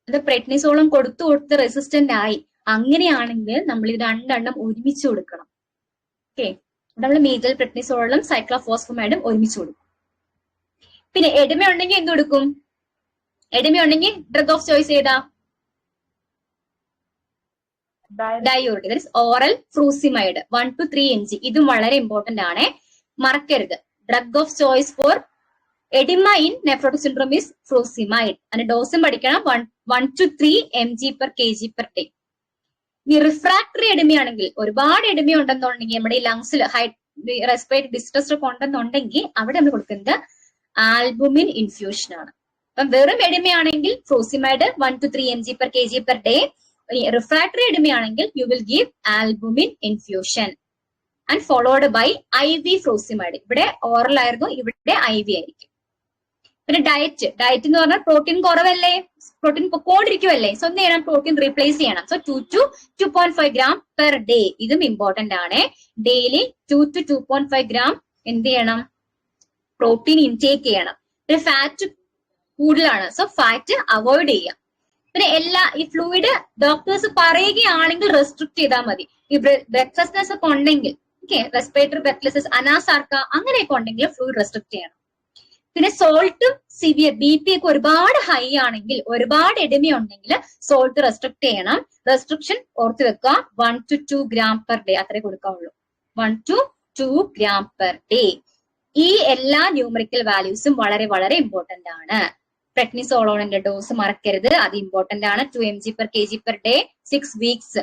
അത് പ്രെഡ്നിസോളും കൊടുത്ത് റെസിസ്റ്റന്റ് ആയി. അങ്ങനെയാണെങ്കിൽ നമ്മൾ ഇത് രണ്ടെണ്ണം ഒരുമിച്ച് കൊടുക്കണം. ഓക്കെ, നമ്മൾ മീഥൈൽ പ്രെഡ്നിസോളും സൈക്ലോഫോസ്ഫമൈഡും ഒരുമിച്ച് കൊടുക്കും. പിന്നെ എഡിമ ഉണ്ടെങ്കിൽ എന്ത് കൊടുക്കും? ഡ്രഗ് ഓഫ് ചോയ്സ് ഏതാ? Diuretic, oral frusemide 1 to 3 mg. ഇതും വളരെ ഇമ്പോർട്ടന്റ് ആണ്, മറക്കരുത്. Drug of choice for oedema in nephrotic syndrome is frusemide. അതിന്റെ ഡോസും പഠിക്കണം, 1 to 3 mg/kg/day. ഈ റിഫ്രാക്ടറി എഡിമയാണെങ്കിൽ, ഒരുപാട് എഡിമ ഉണ്ടെന്നുണ്ടെങ്കിൽ, നമ്മുടെ ഈ ലങ്സിൽ റെസ്പിറേറ്ററി ഡിസ്ട്രസ് ഒക്കെ ഉണ്ടെന്നുണ്ടെങ്കിൽ അവിടെ നമ്മൾ കൊടുക്കുന്നത് ആൽബുമിൻ ഇൻഫ്യൂഷൻ ആണ്. അപ്പം വെറും എഡിമയാണെങ്കിൽ ഫ്രൂസിമൈഡ് 1 to 3 mg/kg/day. റിഫ്രാക്ടറി എഡിമയാണെങ്കിൽ you will give albumin infusion and followed by IV frusemide. ഇവിടെ ഓറൽ ആയിരുന്നു, ഇവിടെ IV ആയിരിക്കും. പിന്നെ ഡയറ്റ് എന്ന് പറഞ്ഞാൽ പ്രോട്ടീൻ കുറവല്ലേ, പ്രോട്ടീൻ പൊക്കോണ്ടിരിക്കുവല്ലേ. സോ എന്ത് ചെയ്യണം? പ്രോട്ടീൻ റീപ്ലേസ് ചെയ്യണം. So 2 to 2.5 gram/day. ഇതും ഇമ്പോർട്ടന്റ് ആണ്. ഡെയിലി 2 to 2.5 gram എന്ത് ചെയ്യണം? പ്രോട്ടീൻ ഇൻടേക്ക് ചെയ്യണം. പിന്നെ ഫാറ്റ് കൂടുതലാണ്, സോ ഫാറ്റ് അവോയ്ഡ് ചെയ്യാം. പിന്നെ ഈ ഫ്ലൂയിഡ് ഡോക്ടേഴ്സ് പറയുകയാണെങ്കിൽ റെസ്ട്രിക്ട് ചെയ്താൽ മതി. ഈ ബ്രെത്ത്ലെസ്നെസ് ഒക്കെ ഉണ്ടെങ്കിൽ, ഓക്കെ, റെസ്പിറേറ്ററി ബ്രെത്ത്ലെസ്നെസ്, അനാസാർക്ക അങ്ങനെയൊക്കെ ഉണ്ടെങ്കിൽ ഫ്ലൂയിഡ് റെസ്ട്രിക്ട് ചെയ്യണം. പിന്നെ സോൾട്ടും സിവിയർ BP ഒക്കെ ഒരുപാട് ഹൈ ആണെങ്കിൽ, ഒരുപാട് എഡിമ ഉണ്ടെങ്കിൽ സോൾട്ട് റെസ്ട്രിക്ട് ചെയ്യണം. റെസ്ട്രിക്ഷൻ ഓർത്ത് വെക്കുക, 1 to 2 gram/day അത്രേ കൊടുക്കാവുള്ളൂ. 1 to 2 gram/day. ഈ എല്ലാ ന്യൂമറിക്കൽ വാല്യൂസും വളരെ വളരെ ഇമ്പോർട്ടന്റ് ആണ്. പ്രെഡ്നിസോളോണിന്റെ ഡോസ് മറക്കരുത്, അത് ഇമ്പോർട്ടന്റ് ആണ്. 2 mg/kg/day 6 weeks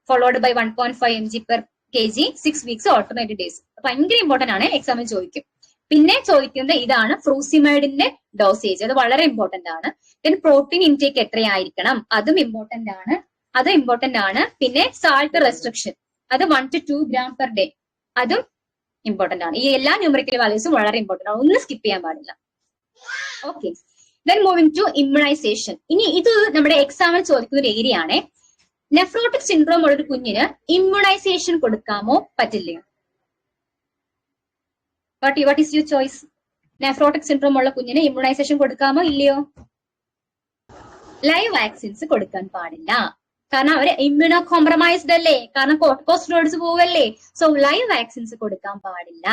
followed by 1.5 mg/kg 6 weeks alternative days. ഭയങ്കര ഇമ്പോർട്ടന്റ് ആണ്, എക്സാമിൽ ചോദിക്കും. പിന്നെ ചോദിക്കുന്നത് ഇതാണ് ഫ്രൂസിമൈഡിന്റെ ഡോസേജ്, അത് വളരെ ഇമ്പോർട്ടന്റ് ആണ്. പിന്നെ പ്രോട്ടീൻ ഇൻടേക്ക് എത്രയായിരിക്കണം, അതും ഇമ്പോർട്ടന്റ് ആണ്. പിന്നെ സാൾട്ട് റെസ്ട്രിക്ഷൻ, അത് 1 to 2 gram/day, അതും ഇമ്പോർട്ടന്റ് ആണ്. ഈ എല്ലാ ന്യൂമറിക്കൽ വാല്യൂസും വളരെ ഇമ്പോർട്ടന്റ് ആണ്, ഒന്നും സ്കിപ്പ് ചെയ്യാൻ പാടില്ല. Okay, then moving to immunisation. ഇനി ഇത് നമ്മുടെ എക്സാമിൽ ചോദിക്കുന്ന ഒരു ഏരിയ ആണ്. നെഫ്രോട്ടിക് സിൻഡ്രോം ഉള്ള ഒരു കുഞ്ഞിന് ഇമ്മ്യൂണൈസേഷൻ കൊടുക്കാമോ പറ്റില്ലയോ? What is your choice? Nephrotic syndrome ഉള്ള കുഞ്ഞിന് ഇമ്മ്യൂണൈസേഷൻ കൊടുക്കാമോ ഇല്ലയോ? ലൈവ് വാക്സിൻസ് കൊടുക്കാൻ പാടില്ല. കാരണം അവർ ഇമ്മ്യൂണോ കോംപ്രമൈസ്ഡ് അല്ലേ, കാരണം കോർട്ടിക്കോസ്റ്റെറോയിഡ്സ് പോവല്ലേ. സോ ലൈവ് വാക്സിൻസ് കൊടുക്കാൻ പാടില്ല.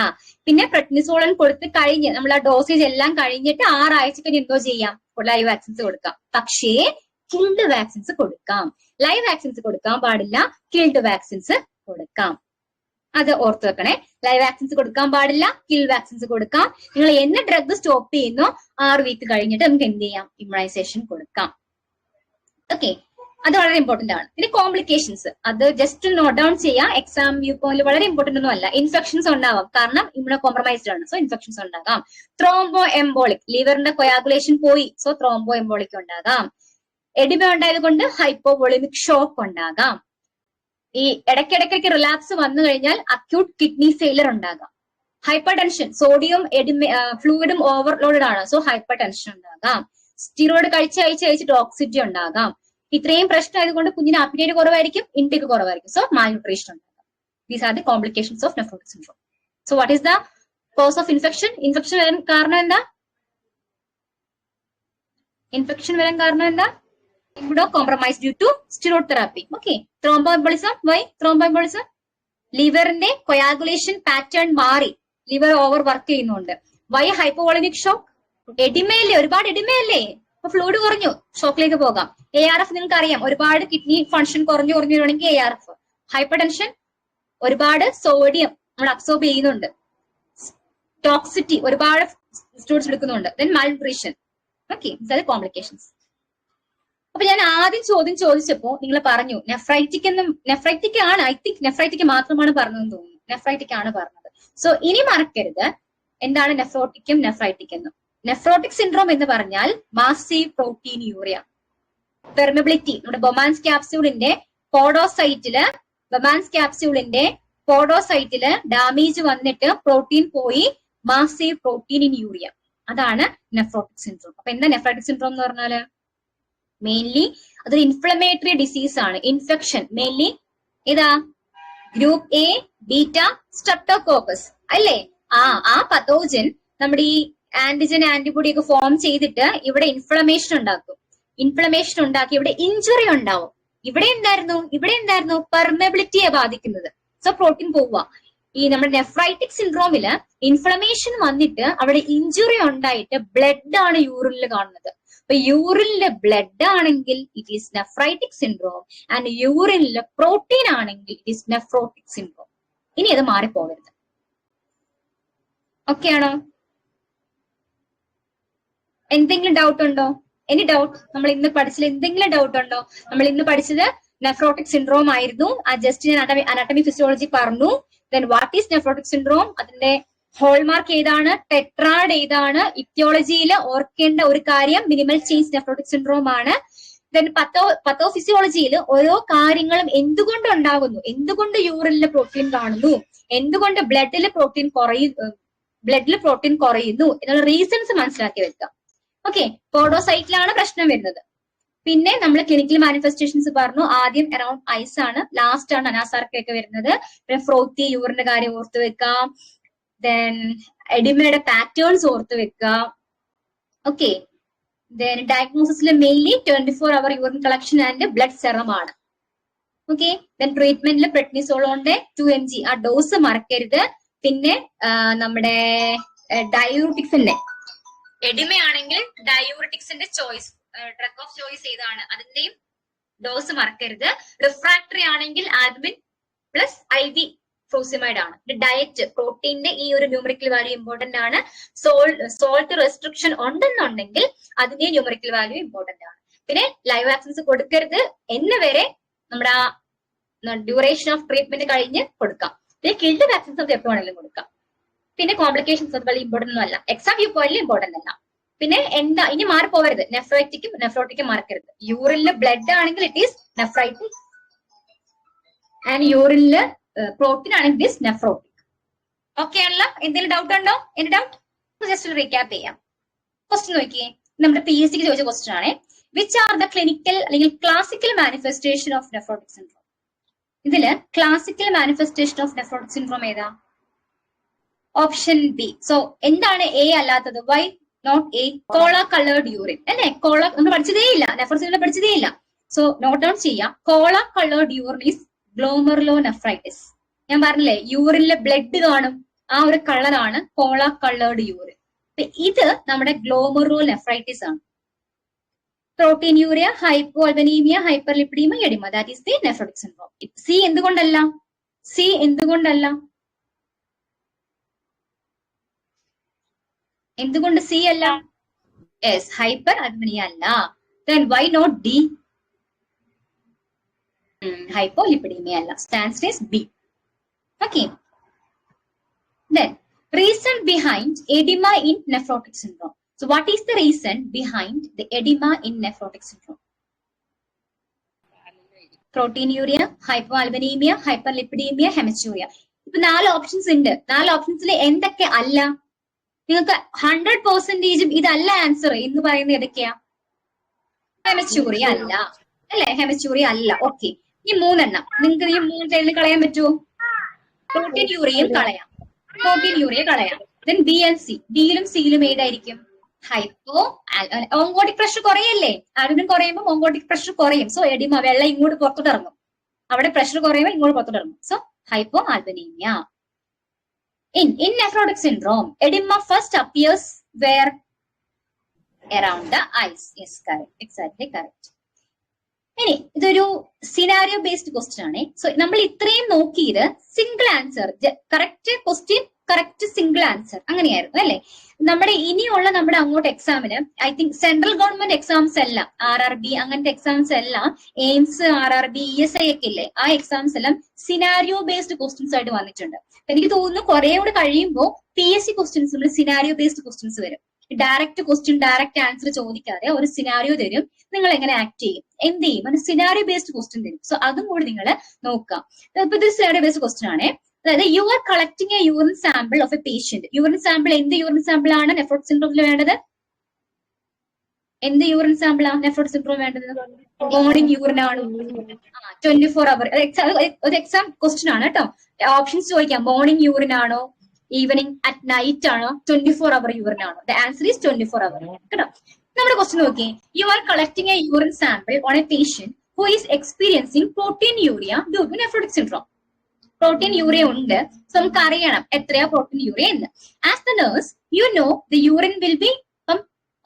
പിന്നെ പ്രെഡ്നിസോളൻ കൊടുത്ത് കഴിഞ്ഞ് നമ്മൾ ആ ഡോസേജ് എല്ലാം കഴിഞ്ഞിട്ട് 6 ആഴ്ച കഴിഞ്ഞ് എന്തോ ചെയ്യാം, ലൈവ് വാക്സിൻസ് കൊടുക്കാം. പക്ഷേ കിൽഡ് വാക്സിൻസ് കൊടുക്കാം. ലൈവ് വാക്സിൻസ് കൊടുക്കാൻ പാടില്ല, കിൽഡ് വാക്സിൻസ് കൊടുക്കാം. അത് ഓർത്ത് വെക്കണേ. ലൈവ് വാക്സിൻസ് കൊടുക്കാൻ പാടില്ല, കിൽ വാക്സിൻസ് കൊടുക്കാം. നിങ്ങൾ എന്ന് ഡ്രഗ് സ്റ്റോപ്പ് ചെയ്യുന്നോ 6 വീക്ക് കഴിഞ്ഞിട്ട് നമുക്ക് എന്ത് ചെയ്യാം, ഇമ്മ്യൂണൈസേഷൻ കൊടുക്കാം. ഓക്കെ, അത് വളരെ ഇമ്പോർട്ടന്റ് ആണ്. പിന്നെ കോംപ്ലിക്കേഷൻസ്, അത് ജസ്റ്റ് നോട്ട് ഡൗൺ ചെയ്യാം. എക്സാം വ്യൂ പോയിന്റ് വളരെ ഇമ്പോർട്ടന്റ് ഒന്നും അല്ല. ഇൻഫെക്ഷൻസ് ഉണ്ടാവാം, കാരണം ഇമ്മ്യൂണോ കോംപ്രമൈസ്ഡ് ആണ്. സോ ഇൻഫെക്ഷൻസ് ഉണ്ടാകാം. ത്രോംബോ എംബോളിക്, ലിവറിന്റെ കൊയാഗുലേഷൻ പോയി, സോ ത്രോംബോ എംബോളിക് ഉണ്ടാകാം. എഡിമ ഉണ്ടായത് കൊണ്ട് ഹൈപ്പോവോളിമിക് ഷോക്ക് ഉണ്ടാകാം. ഈ ഇടയ്ക്കിടയ്ക്ക് റിലാപ്സ് വന്നു കഴിഞ്ഞാൽ അക്യൂട്ട് കിഡ്നി ഫെയിലർ ഉണ്ടാകാം. ഹൈപ്പർ ടെൻഷൻ, സോഡിയം ഫ്ലൂയിഡും ഓവർലോഡഡ് ആണ്, സോ ഹൈപ്പർ ടെൻഷൻ ഉണ്ടാകാം. സ്റ്റിറോയിഡ് കഴിച്ച് ടോക്സിറ്റി ഉണ്ടാകാം. ഇത്രയും പ്രശ്നം ആയതുകൊണ്ട് കുഞ്ഞിന് അപ്പിറ്റൈറ്റ് കുറവായിരിക്കും, ഇൻടേക്ക് കുറവായിരിക്കും, സോ മാൽന്യൂട്രീഷൻ ഉണ്ടാകാം. These are the complications of nephrotic syndrome. So what is the cause of infection? Infection വരാൻ കാരണം എന്താ? ഇൻഫെക്ഷൻ വരാൻ കാരണം എന്താ? Immunocompromised due to steroid therapy. Okay. Thromboembolism. Why thromboembolism? ലിവറിന്റെ കൊയാഗുലേഷൻ പാറ്റേൺ മാറി, ലിവർ ഓവർ വർക്ക് ചെയ്യുന്നുണ്ട്. Why hypovolaemic shock? എഡിമയല്ലേ, ഒരുപാട് എഡിമയല്ലേ, അപ്പൊ ഫ്ലൂയിഡ് കുറഞ്ഞു, ഷോക്കിലേക്ക് പോകാം. ARF നിങ്ങൾക്ക് അറിയാം, ഒരുപാട് കിഡ്നി ഫംഗ്ഷൻ കുറഞ്ഞു വരുവാണെങ്കിൽ ARF. ഹൈപ്പർ ടെൻഷൻ, ഒരുപാട് സോഡിയം നമ്മൾ അബ്സോർബ് ചെയ്യുന്നുണ്ട്. ടോക്സിറ്റി, ഒരുപാട് സ്റ്റുഡൻസ് എടുക്കുന്നുണ്ട്. Then malnutrition. Okay, that complications. അപ്പൊ ഞാൻ ആദ്യം ചോദ്യം ചോദിച്ചപ്പോ നിങ്ങൾ പറഞ്ഞു നെഫ്രൈറ്റിക് ആണ്. ഐ തിങ്ക് നെഫ്രൈറ്റിക് മാത്രമാണ് പറഞ്ഞതെന്ന് തോന്നുന്നു. നെഫ്രൈറ്റിക് ആണ് പറഞ്ഞത്. സോ ഇനി മറക്കരുത് എന്താണ് നെഫ്രോട്ടിക്കും നെഫ്രൈറ്റിക് എന്നും. നെഫ്രോട്ടിക് സിൻഡ്രോം എന്ന് പറഞ്ഞാൽ മാസീവ് പ്രോട്ടീൻ യൂറിയ പെർമിബിലിറ്റി. നമ്മുടെ ബൊമാൻസ് ക്യാപ്സ്യൂളിന്റെ പോഡോസൈറ്റില് ഡാമേജ് വന്നിട്ട് പ്രോട്ടീൻ പോയി മാസീവ് പ്രോട്ടീൻ ഇൻ യൂറിയ. അതാണ് നെഫ്രോട്ടിക് സിൻഡ്രോം. അപ്പൊ എന്താ നെഫ്രൈറ്റിക് സിൻഡ്രോം എന്ന് പറഞ്ഞാല്? മെയിൻലി അതൊരു ഇൻഫ്ലമേറ്ററി ഡിസീസ് ആണ്. ഇൻഫെക്ഷൻ മെയിൻലി ഏതാ? ഗ്രൂപ്പ് എ ബീറ്റ സ്ട്രെപ്റ്റോകോക്കസ് അല്ലേ? ആ പത്തോജൻ നമ്മുടെ ഈ ആന്റിജൻ ആന്റിബോഡി ഒക്കെ ഫോം ചെയ്തിട്ട് ഇവിടെ ഇൻഫ്ലമേഷൻ ഉണ്ടാക്കും. ഇൻഫ്ലമേഷൻ ഉണ്ടാക്കി ഇവിടെ ഇഞ്ചുറി ഉണ്ടാവും. ഇവിടെ എന്തായിരുന്നു പെർമബിലിറ്റിയെ ബാധിക്കുന്നത്. സോ പ്രോട്ടീൻ പോവുക. ഈ നമ്മുടെ നെഫ്രൈറ്റിക് സിൻഡ്രോമില് ഇൻഫ്ലമേഷൻ വന്നിട്ട് അവിടെ ഇഞ്ചുറി ഉണ്ടായിട്ട് ബ്ലഡ് ആണ് യൂറിനിൽ കാണുന്നത്. അപ്പൊ യൂറിനിലെ ബ്ലഡ് ആണെങ്കിൽ it is nephritic syndrome, and യൂറിനിലെ പ്രോട്ടീൻ ആണെങ്കിൽ ഇറ്റ് ഈസ് നെഫ്രോട്ടിക് സിൻഡ്രോം. ഇനി അത് മാറിപ്പോകരുത്. ഓക്കെ ആണോ? എന്തെങ്കിലും ഡൗട്ട് ഉണ്ടോ? Any doubt? നമ്മൾ ഇന്ന് പഠിച്ചതിൽ എന്തെങ്കിലും ഡൗട്ട് ഉണ്ടോ? നമ്മൾ ഇന്ന് പഠിച്ചത് നെഫ്രോട്ടിക് സിൻഡ്രോം ആയിരുന്നു. ആ ജസ്റ്റ് ഞാൻ അനാട്ടമി ഫിസിയോളജി പറഞ്ഞു. Then what is nephrotic syndrome, അതിന്റെ ഹോൾമാർക്ക് ഏതാണ്, ടെട്രാഡ് ഏതാണ്, ഇറ്റിയോളജിയിൽ ഓർക്കേണ്ട ഒരു കാര്യം മിനിമൽ ചേഞ്ച് നെഫ്രോട്ടിക് സിൻഡ്രോം ആണ്. ദെൻ പത്തോഫിസിയോളജിയിൽ ഓരോ കാര്യങ്ങളും എന്തുകൊണ്ട് ഉണ്ടാകുന്നു, എന്തുകൊണ്ട് യൂറിനിൽ പ്രോട്ടീൻ കാണുന്നു, എന്തുകൊണ്ട് ബ്ലഡിൽ പ്രോട്ടീൻ കുറയുന്നു എന്നുള്ള റീസൺസ് മനസ്സിലാക്കി വെക്കാം. ഓക്കെ, പോഡോസൈറ്റിലാണ് പ്രശ്നം വരുന്നത്. പിന്നെ നമ്മൾ ക്ലിനിക്കൽ മാനിഫെസ്റ്റേഷൻസ് പറഞ്ഞു. ആദ്യം അറൌണ്ട് ഐസ് ആണ്, ലാസ്റ്റ് ആണ് അനാസാർക്കൊക്കെ വരുന്നത്. പിന്നെ ഫ്രോത്തി യൂറിന്റെ കാര്യം ഓർത്ത് വെക്കാം. ദെൻ എഡിമയുടെ പാറ്റേൺസ് ഓർത്ത് വെക്കുക. ഓക്കെ, ദെൻ ഡയഗ്നോസിസിൽ mainly 24 hour urine collection and blood serum ആണ്. ഓക്കെ, ദെൻ ട്രീറ്റ്മെന്റിൽ പ്രെഡ്നിസോളോന്റെ 2 mg ആ ഡോസ് മറക്കരുത്. പിന്നെ നമ്മുടെ ഡയൂറിറ്റിക്സിന്റെ എഡിമയാണെങ്കിൽ ഡയൂറിറ്റിക്സിന്റെ ചോയ്സ്, ഡ്രഗ് ഓഫ് ചോയ്സ് ഏതാണ് അതിന്റെയും ഡോസ് മറക്കരുത്. റിഫ്രാക്ടറി ആണെങ്കിൽ ആൽബിൻ പ്ലസ് IV ഫ്രൂസിമൈഡ് ആണ്. ഡയറ്റ് പ്രോട്ടീന്റെ ഈ ഒരു ന്യൂമറിക്കൽ വാല്യൂ ഇമ്പോർട്ടന്റ് ആണ്. സോൾട്ട് റെസ്ട്രിക്ഷൻ ഉണ്ടെന്നുണ്ടെങ്കിൽ അതിന്റെ ന്യൂമറിക്കൽ വാല്യൂ ഇമ്പോർട്ടന്റ് ആണ്. പിന്നെ ലൈവ് വാക്സിൻസ് കൊടുക്കരുത് എന്ന് വരെ നമ്മുടെ ആ ഡ്യൂറേഷൻ ഓഫ് ട്രീറ്റ്മെന്റ് കഴിഞ്ഞ് കൊടുക്കാം. പിന്നെ കിൽഡ് വാക്സിൻസ് ഒക്കെ എപ്പോൾ വേണമെങ്കിലും കൊടുക്കാം. പിന്നെ കോംപ്ലിക്കേഷൻസ് അത് വലിയ ഇമ്പോർട്ടന്റ് ഒന്നും അല്ല, എക്സാം വ്യൂ പോയിന്റിൽ ഇമ്പോർട്ടന്റ് അല്ല. പിന്നെ എന്താ ഇനി മാറിപ്പോവരുത്, നെഫ്രോട്ടിക്കും മറക്കരുത്. യൂറിനില് ബ്ലഡ് ആണെങ്കിൽ ഇറ്റ് ഈസ് നെഫ്രൈറ്റിക്, ആൻഡ് യൂറിനില് പ്രോട്ടീൻ ആണെങ്കിൽ ഇറ്റ് ഈസ് നെഫ്രോട്ടിക്. ഓക്കെ ആണല്ലോ? എന്തെങ്കിലും ഡൗട്ട് ഉണ്ടോ? എന്റെ ഡൗട്ട് ജസ്റ്റ് റീക്യാപ്പ് ചെയ്യാം. ക്വസ്റ്റ്യൻ നോക്കിയേ, നമ്മുടെ PSC ചോദിച്ച ക്വസ്റ്റ്യൻ ആണ്. വിച്ച് ആർ ദ ക്ലിനിക്കൽ അല്ലെങ്കിൽ classical manifestation of nephrotic syndrome? ഇതില് classical manifestation of nephrotic syndrome ഏതാ? Option B. സോ എന്താണ് എ അല്ലാത്തത്? Why not A? Cola coloured urine അല്ലെ? കോള നമ്മൾ പഠിച്ചതേ ഇല്ല, നെഫ്രോട്ടിക് സിൻഡ്രോം പഠിച്ചതേ ഇല്ല. സോ നോട്ട് ഡൗൺ ചെയ്യാം. കോള കളേർഡ് യൂറിൻ ഈസ് ഗ്ലോമെറുലോനെഫ്രൈറ്റിസ്. ഞാൻ പറഞ്ഞില്ലേ യൂറിനിലെ ബ്ലഡ് കാണും, ആ ഒരു കളറാണ് കോള കളേർഡ് യൂറിൻ. ഇത് നമ്മുടെ ഗ്ലോമെറുലോനെഫ്രൈറ്റിസ് ആണ്. Proteinuria, hypoalbuminaemia, hyperlipidaemia, oedema, that is the nephrotic syndrome. C എന്തുകൊണ്ടല്ല? സി എന്തുകൊണ്ടല്ല? എന്തുകൊണ്ട് സി അല്ല? യെസ്, ഹൈപ്പർ അൽബനിയ അല്ല. Then why not D? Hypolipidemia അല്ല. Stands as B. Okay. Then reason behind edema in nephrotic syndrome. So what is the reason behind the edema in nephrotic syndrome? Proteinuria, hypoalbuminemia, hyperlipidemia, hematuria. ഇപ്പൊ 4 options ഉണ്ട്. 4 ഓപ്ഷൻസിൽ എന്തൊക്കെ അല്ല? നിങ്ങൾക്ക് 100% ഇതല്ല answer എന്ന് പറയുന്നത് ഏതൊക്കെയാ? ഹെമച്യൂറിയ അല്ല അല്ലെ? ഹെമച്യൂറിയ അല്ല. ഓക്കെ, ഈ 3 എണ്ണം നിങ്ങൾക്ക് ഈ 3 സൈഡിൽ കളയാൻ പറ്റുമോ? പ്രോട്ടീൻയൂറിയയും കളയാം, പ്രോട്ടീൻയൂറിയ കളയാം. Then B and C. ബിയിലും സിയിലും ഏതായിരിക്കും? ഹൈപ്പോ ഓങ്കോട്ടിക് പ്രഷർ കുറയല്ലേ? ആരോഗ്യം കുറയുമ്പോൾ ഓങ്കോട്ടിക് പ്രഷർ കുറയും. സോ എഡിമ, വെള്ളം ഇങ്ങോട്ട് പുറത്തോട്ട് ഇറങ്ങും. അവിടെ പ്രഷർ കുറയുമ്പോൾ ഇങ്ങോട്ട് പുറത്തോട്ട് ഇറങ്ങും. So hypo albuminaemia. In nephrotic syndrome, edema first appears where? Around the eyes. Yes, correct. Exactly correct. ഇനി ഇതൊരു സിനാരിയോ ബേസ്ഡ് ക്വസ്റ്റ്യൻ ആണ്. സോ നമ്മൾ ഇത്രയും നോക്കിയത് single answer, correct question, correct single answer അങ്ങനെയായിരുന്നു അല്ലെ? നമ്മുടെ ഇനിയുള്ള നമ്മുടെ അങ്ങോട്ട് എക്സാമിന് I think central government exams എല്ലാം, RRB അങ്ങനത്തെ എക്സാംസ് എല്ലാം, എയിംസ്, RRB, ESI ഒക്കെ ഇല്ലേ, ആ എക്സാംസ് എല്ലാം സിനാരിയോ ബേസ്ഡ് ക്വസ്റ്റ്യൻസ് ആയിട്ട് വന്നിട്ടുണ്ട്. എനിക്ക് തോന്നുന്നു കുറെ കൂടെ കഴിയുമ്പോൾ PSC ക്വസ്റ്റ്യൻസ് നമ്മൾ സിനാരിയോ ബേസ്ഡ് ക്വസ്റ്റ്യൻസ് വരും. ഡയറക്റ്റ് ക്വസ്റ്റ്യൻ, ഡയറക്റ്റ് ആൻസർ ചോദിക്കാതെ ഒരു സിനാരിയോ തരും, നിങ്ങൾ എങ്ങനെ ആക്ട് ചെയ്യും, എന്ത് ചെയ്യും, അത് സിനാരിയോ ബേസ്ഡ് ക്വസ്റ്റ്യൻ തരും. സോ അതും കൂടി നിങ്ങൾ നോക്കാം. ഇപ്പൊ ഇത് സിനാരിയോ ബേസ്ഡ് ക്വസ്റ്റ്യൻ ആണ്. അതായത് U are collecting a urine sample of A patient. Urine sample എന്ത് യൂറിൻ സാമ്പിൾ ആണ് നെഫ്രോട്ടിക് സിൻഡ്രോമിൽ വേണ്ടത്? എന്ത് യൂറിൻ സാമ്പിൾ ആണ് നെഫ്രോട്ടിക് സിൻഡ്രോം വേണ്ടത്? മോർണിംഗ് യൂറിൻ ആണ്. 24 അവർ. ഒരു എക്സാം ക്വസ്റ്റ്യൻ ആണ് കേട്ടോ. ഓപ്ഷൻസ് ചോദിക്കാം, മോർണിംഗ് യൂറിൻ ആണോ, ഈവനിങ് അറ്റ് നൈറ്റ് ആണോ, 24 അവർ യൂറിൻ ആണോ? ദ ആൻസർ ഈസ് 24 അവർ കേട്ടോ. നമ്മുടെ ക്വസ്റ്റ്യൻ നോക്കിയേ. You are collecting a urine sample on a patient who is experiencing proteinuria due to nephrotic syndrome. Proteinuria ഉണ്ട്. So നമുക്ക് അറിയണം എത്രയാ പ്രോട്ടീൻയൂറിയ എന്ന്. As the nurse you know the urine will be,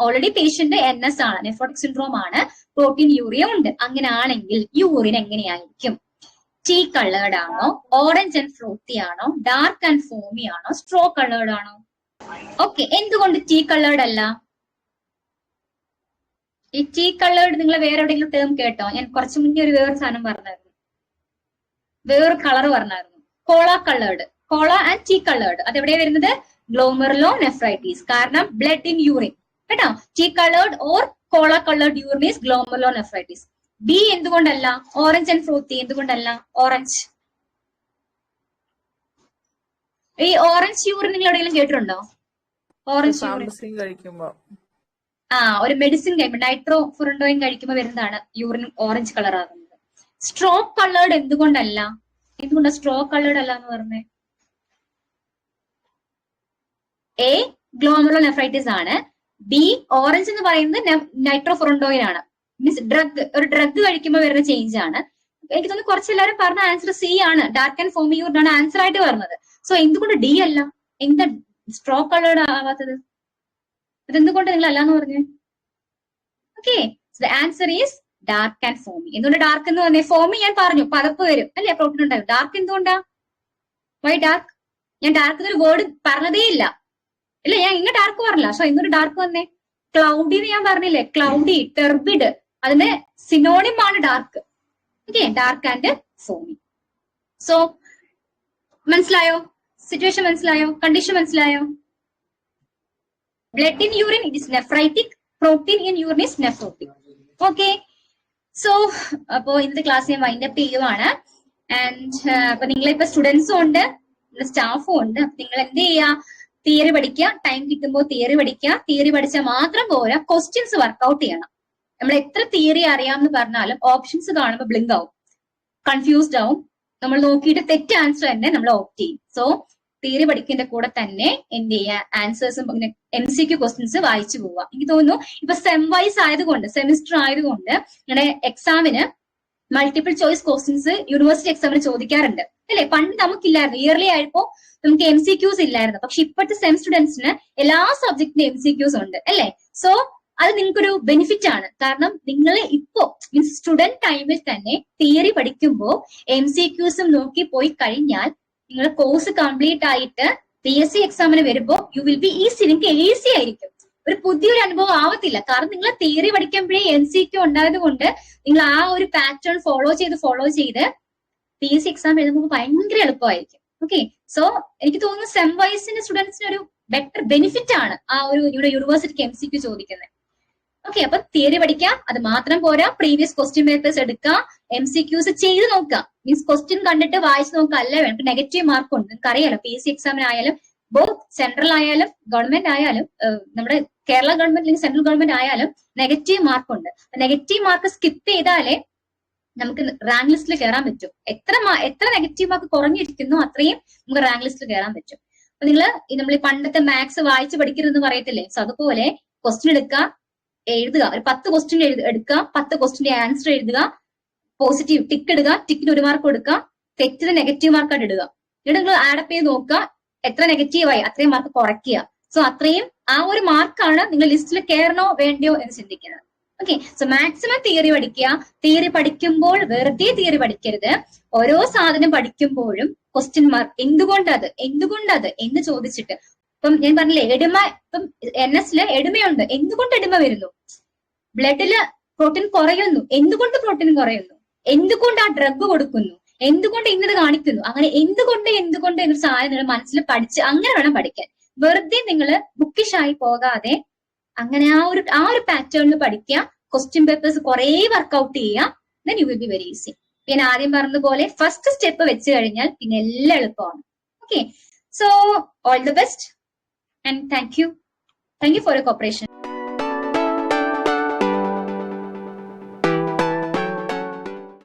already patient NS ആണ്, nephrotic syndrome ആണ്, proteinuria ഉണ്ട്. അങ്ങനെ ആണെങ്കിൽ യൂറിൻ എങ്ങനെയായിരിക്കും? ടീ കളേർഡ് ആണോ, ഓറഞ്ച് ആൻഡ് ഫ്രൂട്ടി ആണോ, ഡാർക്ക് ആൻഡ് ഫോമി ആണോ, സ്ട്രോ കളേർഡ് ആണോ? ഓക്കെ, എന്തുകൊണ്ട് ടീ കളേർഡ് അല്ല? ഈ ടീ കളേർഡ് നിങ്ങൾ വേറെ എവിടെയെങ്കിലും ടേം കേട്ടോ? ഞാൻ കുറച്ചു മുന്നേ ഒരു വേറൊരു സാധനം പറഞ്ഞായിരുന്നു, വേറൊരു കളർ പറഞ്ഞായിരുന്നു, cola coloured. Cola and tea coloured അതെവിടെയാ വരുന്നത്? ഗ്ലോമെറുലോനെഫ്രൈറ്റിസ്. കാരണം ബ്ലഡ് ഇൻ യൂറിൻ കേട്ടോ. Tea coloured or cola coloured urine is glomerulonephritis. B എന്തുകൊണ്ടല്ല? ഓറഞ്ച് ആൻഡ് ഫ്രൂട്ടി എന്തുകൊണ്ടല്ല? ഓറഞ്ച്, ഈ ഓറഞ്ച് യൂറിൻ നിങ്ങൾ എവിടെയെങ്കിലും കേട്ടിട്ടുണ്ടോ? ഓറഞ്ച് യൂറിൻ കഴിക്കുമ്പോ, ഒരു മെഡിസിൻ കഴിക്കുമ്പോൾ, നൈട്രോഫുറണ്ടോയിൻ കഴിക്കുമ്പോൾ വരുന്നതാണ് യൂറിൻ ഓറഞ്ച് കളർ ആകുന്നത്. സ്ട്രോ കളേർഡ് എന്തുകൊണ്ടല്ല? എന്തുകൊണ്ടാ സ്ട്രോ കളേർഡ് അല്ല എന്ന് പറഞ്ഞേ? എ ഗ്ലോമെറുലോനെഫ്രൈറ്റിസ് ആണ്. ബി ഓറഞ്ച് എന്ന് പറയുന്നത് നൈട്രോഫുറണ്ടോയിൻ ആണ്. മീൻസ് ഡ്രഗ്, ഒരു ഡ്രഗ് കഴിക്കുമ്പോൾ വരുന്ന ചേഞ്ച് ആണ്. എനിക്ക് തോന്നുന്നു കുറച്ചെല്ലാവരും പറഞ്ഞ ആൻസർ സി ആണ്, ഡാർക്ക് ആൻഡ് ഫോമി യൂറിൻ ആണ് ആൻസർ ആയിട്ട് പറഞ്ഞത്. സോ എന്തുകൊണ്ട് ഡി അല്ല? എന്താ സ്ട്രോ കളേർഡ് ആവാത്തത്? അതെന്തുകൊണ്ട് നിങ്ങൾ അല്ലാന്ന് പറഞ്ഞു? Okay, the answer is dark and foamy. എന്തുകൊണ്ട് ഡാർക്ക് എന്ന് പറഞ്ഞേ? ഫോമി ഞാൻ പറഞ്ഞു, പതപ്പ് വരും അല്ലെ, പ്രോട്ടീൻ ഉണ്ടാവും. ഡാർക്ക് എന്തുകൊണ്ടാ? Why dark? ഞാൻ ഡാർക്ക് എന്നൊരു വേർഡ് പറഞ്ഞതേ ഇല്ല. ഇല്ല, ഞാൻ ഇങ്ങനെ ഡാർക്ക് പറഞ്ഞില്ല. സോ എന്തൊരു ഡാർക്ക് വന്നേ? ക്ലൗഡി എന്ന് ഞാൻ പറഞ്ഞില്ലേ, ക്ലൗഡി, ടെർബിഡ്, അതിന്റെ സിനോണിം ആണ് dark. Okay, dark and foamy. So മനസ്സിലായോ? സിറ്റുവേഷൻ മനസ്സിലായോ? കണ്ടീഷൻ മനസ്സിലായോ? Blood in urine it is nephritic, protein in urine is nephrotic. Okay, so അപ്പോ ഇന്നത്തെ ക്ലാസ് ഞാൻ വൈൻഡ് അപ്പ് ചെയ്യുവാണ്. ആൻഡ് അപ്പൊ നിങ്ങളിപ്പോ സ്റ്റുഡൻസും ഉണ്ട്, സ്റ്റാഫും ഉണ്ട്. അപ്പൊ നിങ്ങൾ എന്ത് ചെയ്യാ? തിയറി പഠിക്കുക, ടൈം കിട്ടുമ്പോൾ തിയറി പഠിക്കുക. തിയറി പഠിച്ചാൽ മാത്രം പോരാ, ക്വസ്റ്റ്യൻസ് വർക്ക്ഔട്ട് ചെയ്യണം. നമ്മൾ എത്ര തിയറി അറിയാമെന്ന് പറഞ്ഞാലും ഓപ്ഷൻസ് കാണുമ്പോൾ ബ്ലിങ്ക് ആവും, കൺഫ്യൂസ്ഡ് ആവും. നമ്മൾ നോക്കിയിട്ട് തെറ്റ് ആൻസർ തന്നെ നമ്മൾ ഓപ്റ്റ് ചെയ്യും. സോ തിയറി പഠിക്കുന്നതിന്റെ കൂടെ തന്നെ എന്ത് ചെയ്യുക, ആൻസേഴ്സും MCQ ക്വസ്റ്റ്യൻസ് വായിച്ചു പോവുക. എനിക്ക് തോന്നുന്നു ഇപ്പൊ സെം വൈസ് ആയതുകൊണ്ട്, സെമിസ്റ്റർ ആയതുകൊണ്ട് നിങ്ങളുടെ എക്സാമിന് മൾട്ടിപ്പിൾ ചോയ്സ് ക്വസ്റ്റ്യൻസ് യൂണിവേഴ്സിറ്റി എക്സാമിന് ചോദിക്കാറുണ്ട് അല്ലെ. പണ്ട് നമുക്കില്ലായിരുന്നു, ഇയർലി ആയപ്പോ നമുക്ക് MCQs ഇല്ലായിരുന്നു. പക്ഷെ ഇപ്പോഴത്തെ സെം സ്റ്റുഡൻസിന് എല്ലാ സബ്ജക്റ്റിനും MCQs ഉണ്ട് അല്ലെ. സോ അത് നിങ്ങൾക്കൊരു ബെനിഫിറ്റ് ആണ്. കാരണം നിങ്ങൾ ഇപ്പോ മീൻസ് സ്റ്റുഡന്റ് ടൈമിൽ തന്നെ തിയറി പഠിക്കുമ്പോൾ MCQസും നോക്കി പോയി കഴിഞ്ഞാൽ നിങ്ങളുടെ കോഴ്സ് കംപ്ലീറ്റ് ആയിട്ട് PSC എക്സാമിന് വരുമ്പോൾ യു വിൽ ബി ഈസി, നിങ്ങൾക്ക് ഈസി ആയിരിക്കും. ഒരു പുതിയൊരു അനുഭവം ആവത്തില്ല. കാരണം നിങ്ങൾ തിയറി പഠിക്കുമ്പോഴേ MCQ ഉണ്ടായത് കൊണ്ട് നിങ്ങൾ ആ ഒരു പാറ്റേൺ ഫോളോ ചെയ്ത് PSC എക്സാം എഴുതുമ്പോൾ ഭയങ്കര എളുപ്പമായിരിക്കും. ഓക്കെ, സോ എനിക്ക് തോന്നുന്നു സെം വൈസിന്റെ സ്റ്റുഡൻസിന് ഒരു ബെറ്റർ ബെനിഫിറ്റ് ആണ് ആ ഒരു യൂണിവേഴ്സിറ്റിക്ക് MCQ ചോദിക്കുന്നത്. ഓക്കെ, അപ്പൊ തിയറി പഠിക്കാം, അത് മാത്രം പോരാ, പ്രീവിയസ് ക്വസ്റ്റ്യൻ പേപ്പേഴ്സ് എടുക്കാം, MCQs ചെയ്ത് നോക്കാം. മീൻസ് ക്വസ്റ്റ്യൻ കണ്ടിട്ട് വായിച്ച് നോക്കാം. അല്ല വേണം നെഗറ്റീവ് മാർക്ക് ഉണ്ട്, നിങ്ങൾക്ക് അറിയാലോ. PSC എക്സാമിനായാലും ബോത്ത് സെൻട്രൽ ആയാലും ഗവൺമെന്റ് ആയാലും നമ്മുടെ കേരള ഗവൺമെന്റ് അല്ലെങ്കിൽ സെൻട്രൽ ഗവൺമെന്റ് ആയാലും നെഗറ്റീവ് മാർക്ക് ഉണ്ട്. നെഗറ്റീവ് മാർക്ക് സ്കിപ്പ് ചെയ്താലേ നമുക്ക് റാങ്ക് ലിസ്റ്റിൽ കയറാൻ പറ്റും. എത്ര നെഗറ്റീവ് മാർക്ക് കുറഞ്ഞിരിക്കുന്നു അത്രയും നമുക്ക് റാങ്ക് ലിസ്റ്റിൽ കയറാൻ പറ്റും. അപ്പൊ നമ്മൾ ഈ പണ്ടത്തെ മാത്സ് വായിച്ച് പഠിക്കരുതെന്ന് പറയത്തില്ലേ, സോ അതുപോലെ ക്വസ്റ്റ്യൻ എടുക്കുക, എഴുതുക. ഒരു 10 ക്വസ്റ്റ്യൻ എടുക്കുക, 10 ക്വസ്റ്റ്യന്റെ ആൻസർ എഴുതുക, പോസിറ്റീവ് ടിക്ക് ഇടുക, ടിക്കിന് 1 മാർക്ക് കൊടുക്കുക, തെറ്റിന് നെഗറ്റീവ് മാർക്കായിട്ട് ഇടുക. എന്നിട്ട് നിങ്ങൾ ആഡപ്പ് ചെയ്ത് നോക്കുക, എത്ര നെഗറ്റീവായി അത്രയും മാർക്ക് കുറയ്ക്കുക. സോ അത്രയും ആ ഒരു മാർക്കാണ് നിങ്ങൾ ലിസ്റ്റിൽ കയറണോ വേണ്ടയോ എന്ന് ചിന്തിക്കുന്നത്. ഓക്കെ, സോ മാക്സിമം തിയറി പഠിക്കുക. തിയറി പഠിക്കുമ്പോൾ വെറുതെ തിയറി പഠിക്കരുത്. ഓരോ സാധനം പഠിക്കുമ്പോഴും ക്വസ്റ്റ്യൻ മാർക്ക് എന്തുകൊണ്ടത് എന്ന് ചോദിച്ചിട്ട്. ഇപ്പം ഞാൻ പറഞ്ഞില്ലേ, ഇപ്പം NSല് എഡിമയുണ്ട്, എന്തുകൊണ്ട് എഡിമ വരുന്നു? ബ്ലഡില് പ്രോട്ടീൻ കുറയുന്നു, എന്തുകൊണ്ട് പ്രോട്ടീൻ കുറയുന്നു? എന്തുകൊണ്ട് ആ ഡ്രഗ് കൊടുക്കുന്നു? എന്തുകൊണ്ട് ഇന്നത് കാണിക്കുന്നു? അങ്ങനെ എന്തുകൊണ്ട് എന്നൊരു സാധനം നിങ്ങൾ മനസ്സിൽ പഠിച്ച് അങ്ങനെ വേണം പഠിക്കാൻ. വെറുതെ നിങ്ങൾ ബുക്കിഷായി പോകാതെ അങ്ങനെ ആ ഒരു പാറ്റേണിൽ പഠിക്കുക. ക്വസ്റ്റ്യൻ പേപ്പേഴ്സ് കുറെ വർക്ക്ഔട്ട് ചെയ്യുക, then you will be very easy. ഞാൻ ആദ്യം പറഞ്ഞതുപോലെ ഫസ്റ്റ് സ്റ്റെപ്പ് വെച്ച് കഴിഞ്ഞാൽ പിന്നെ എല്ലാം എളുപ്പമാണ്. Okay, so all the best and thank you for your cooperation.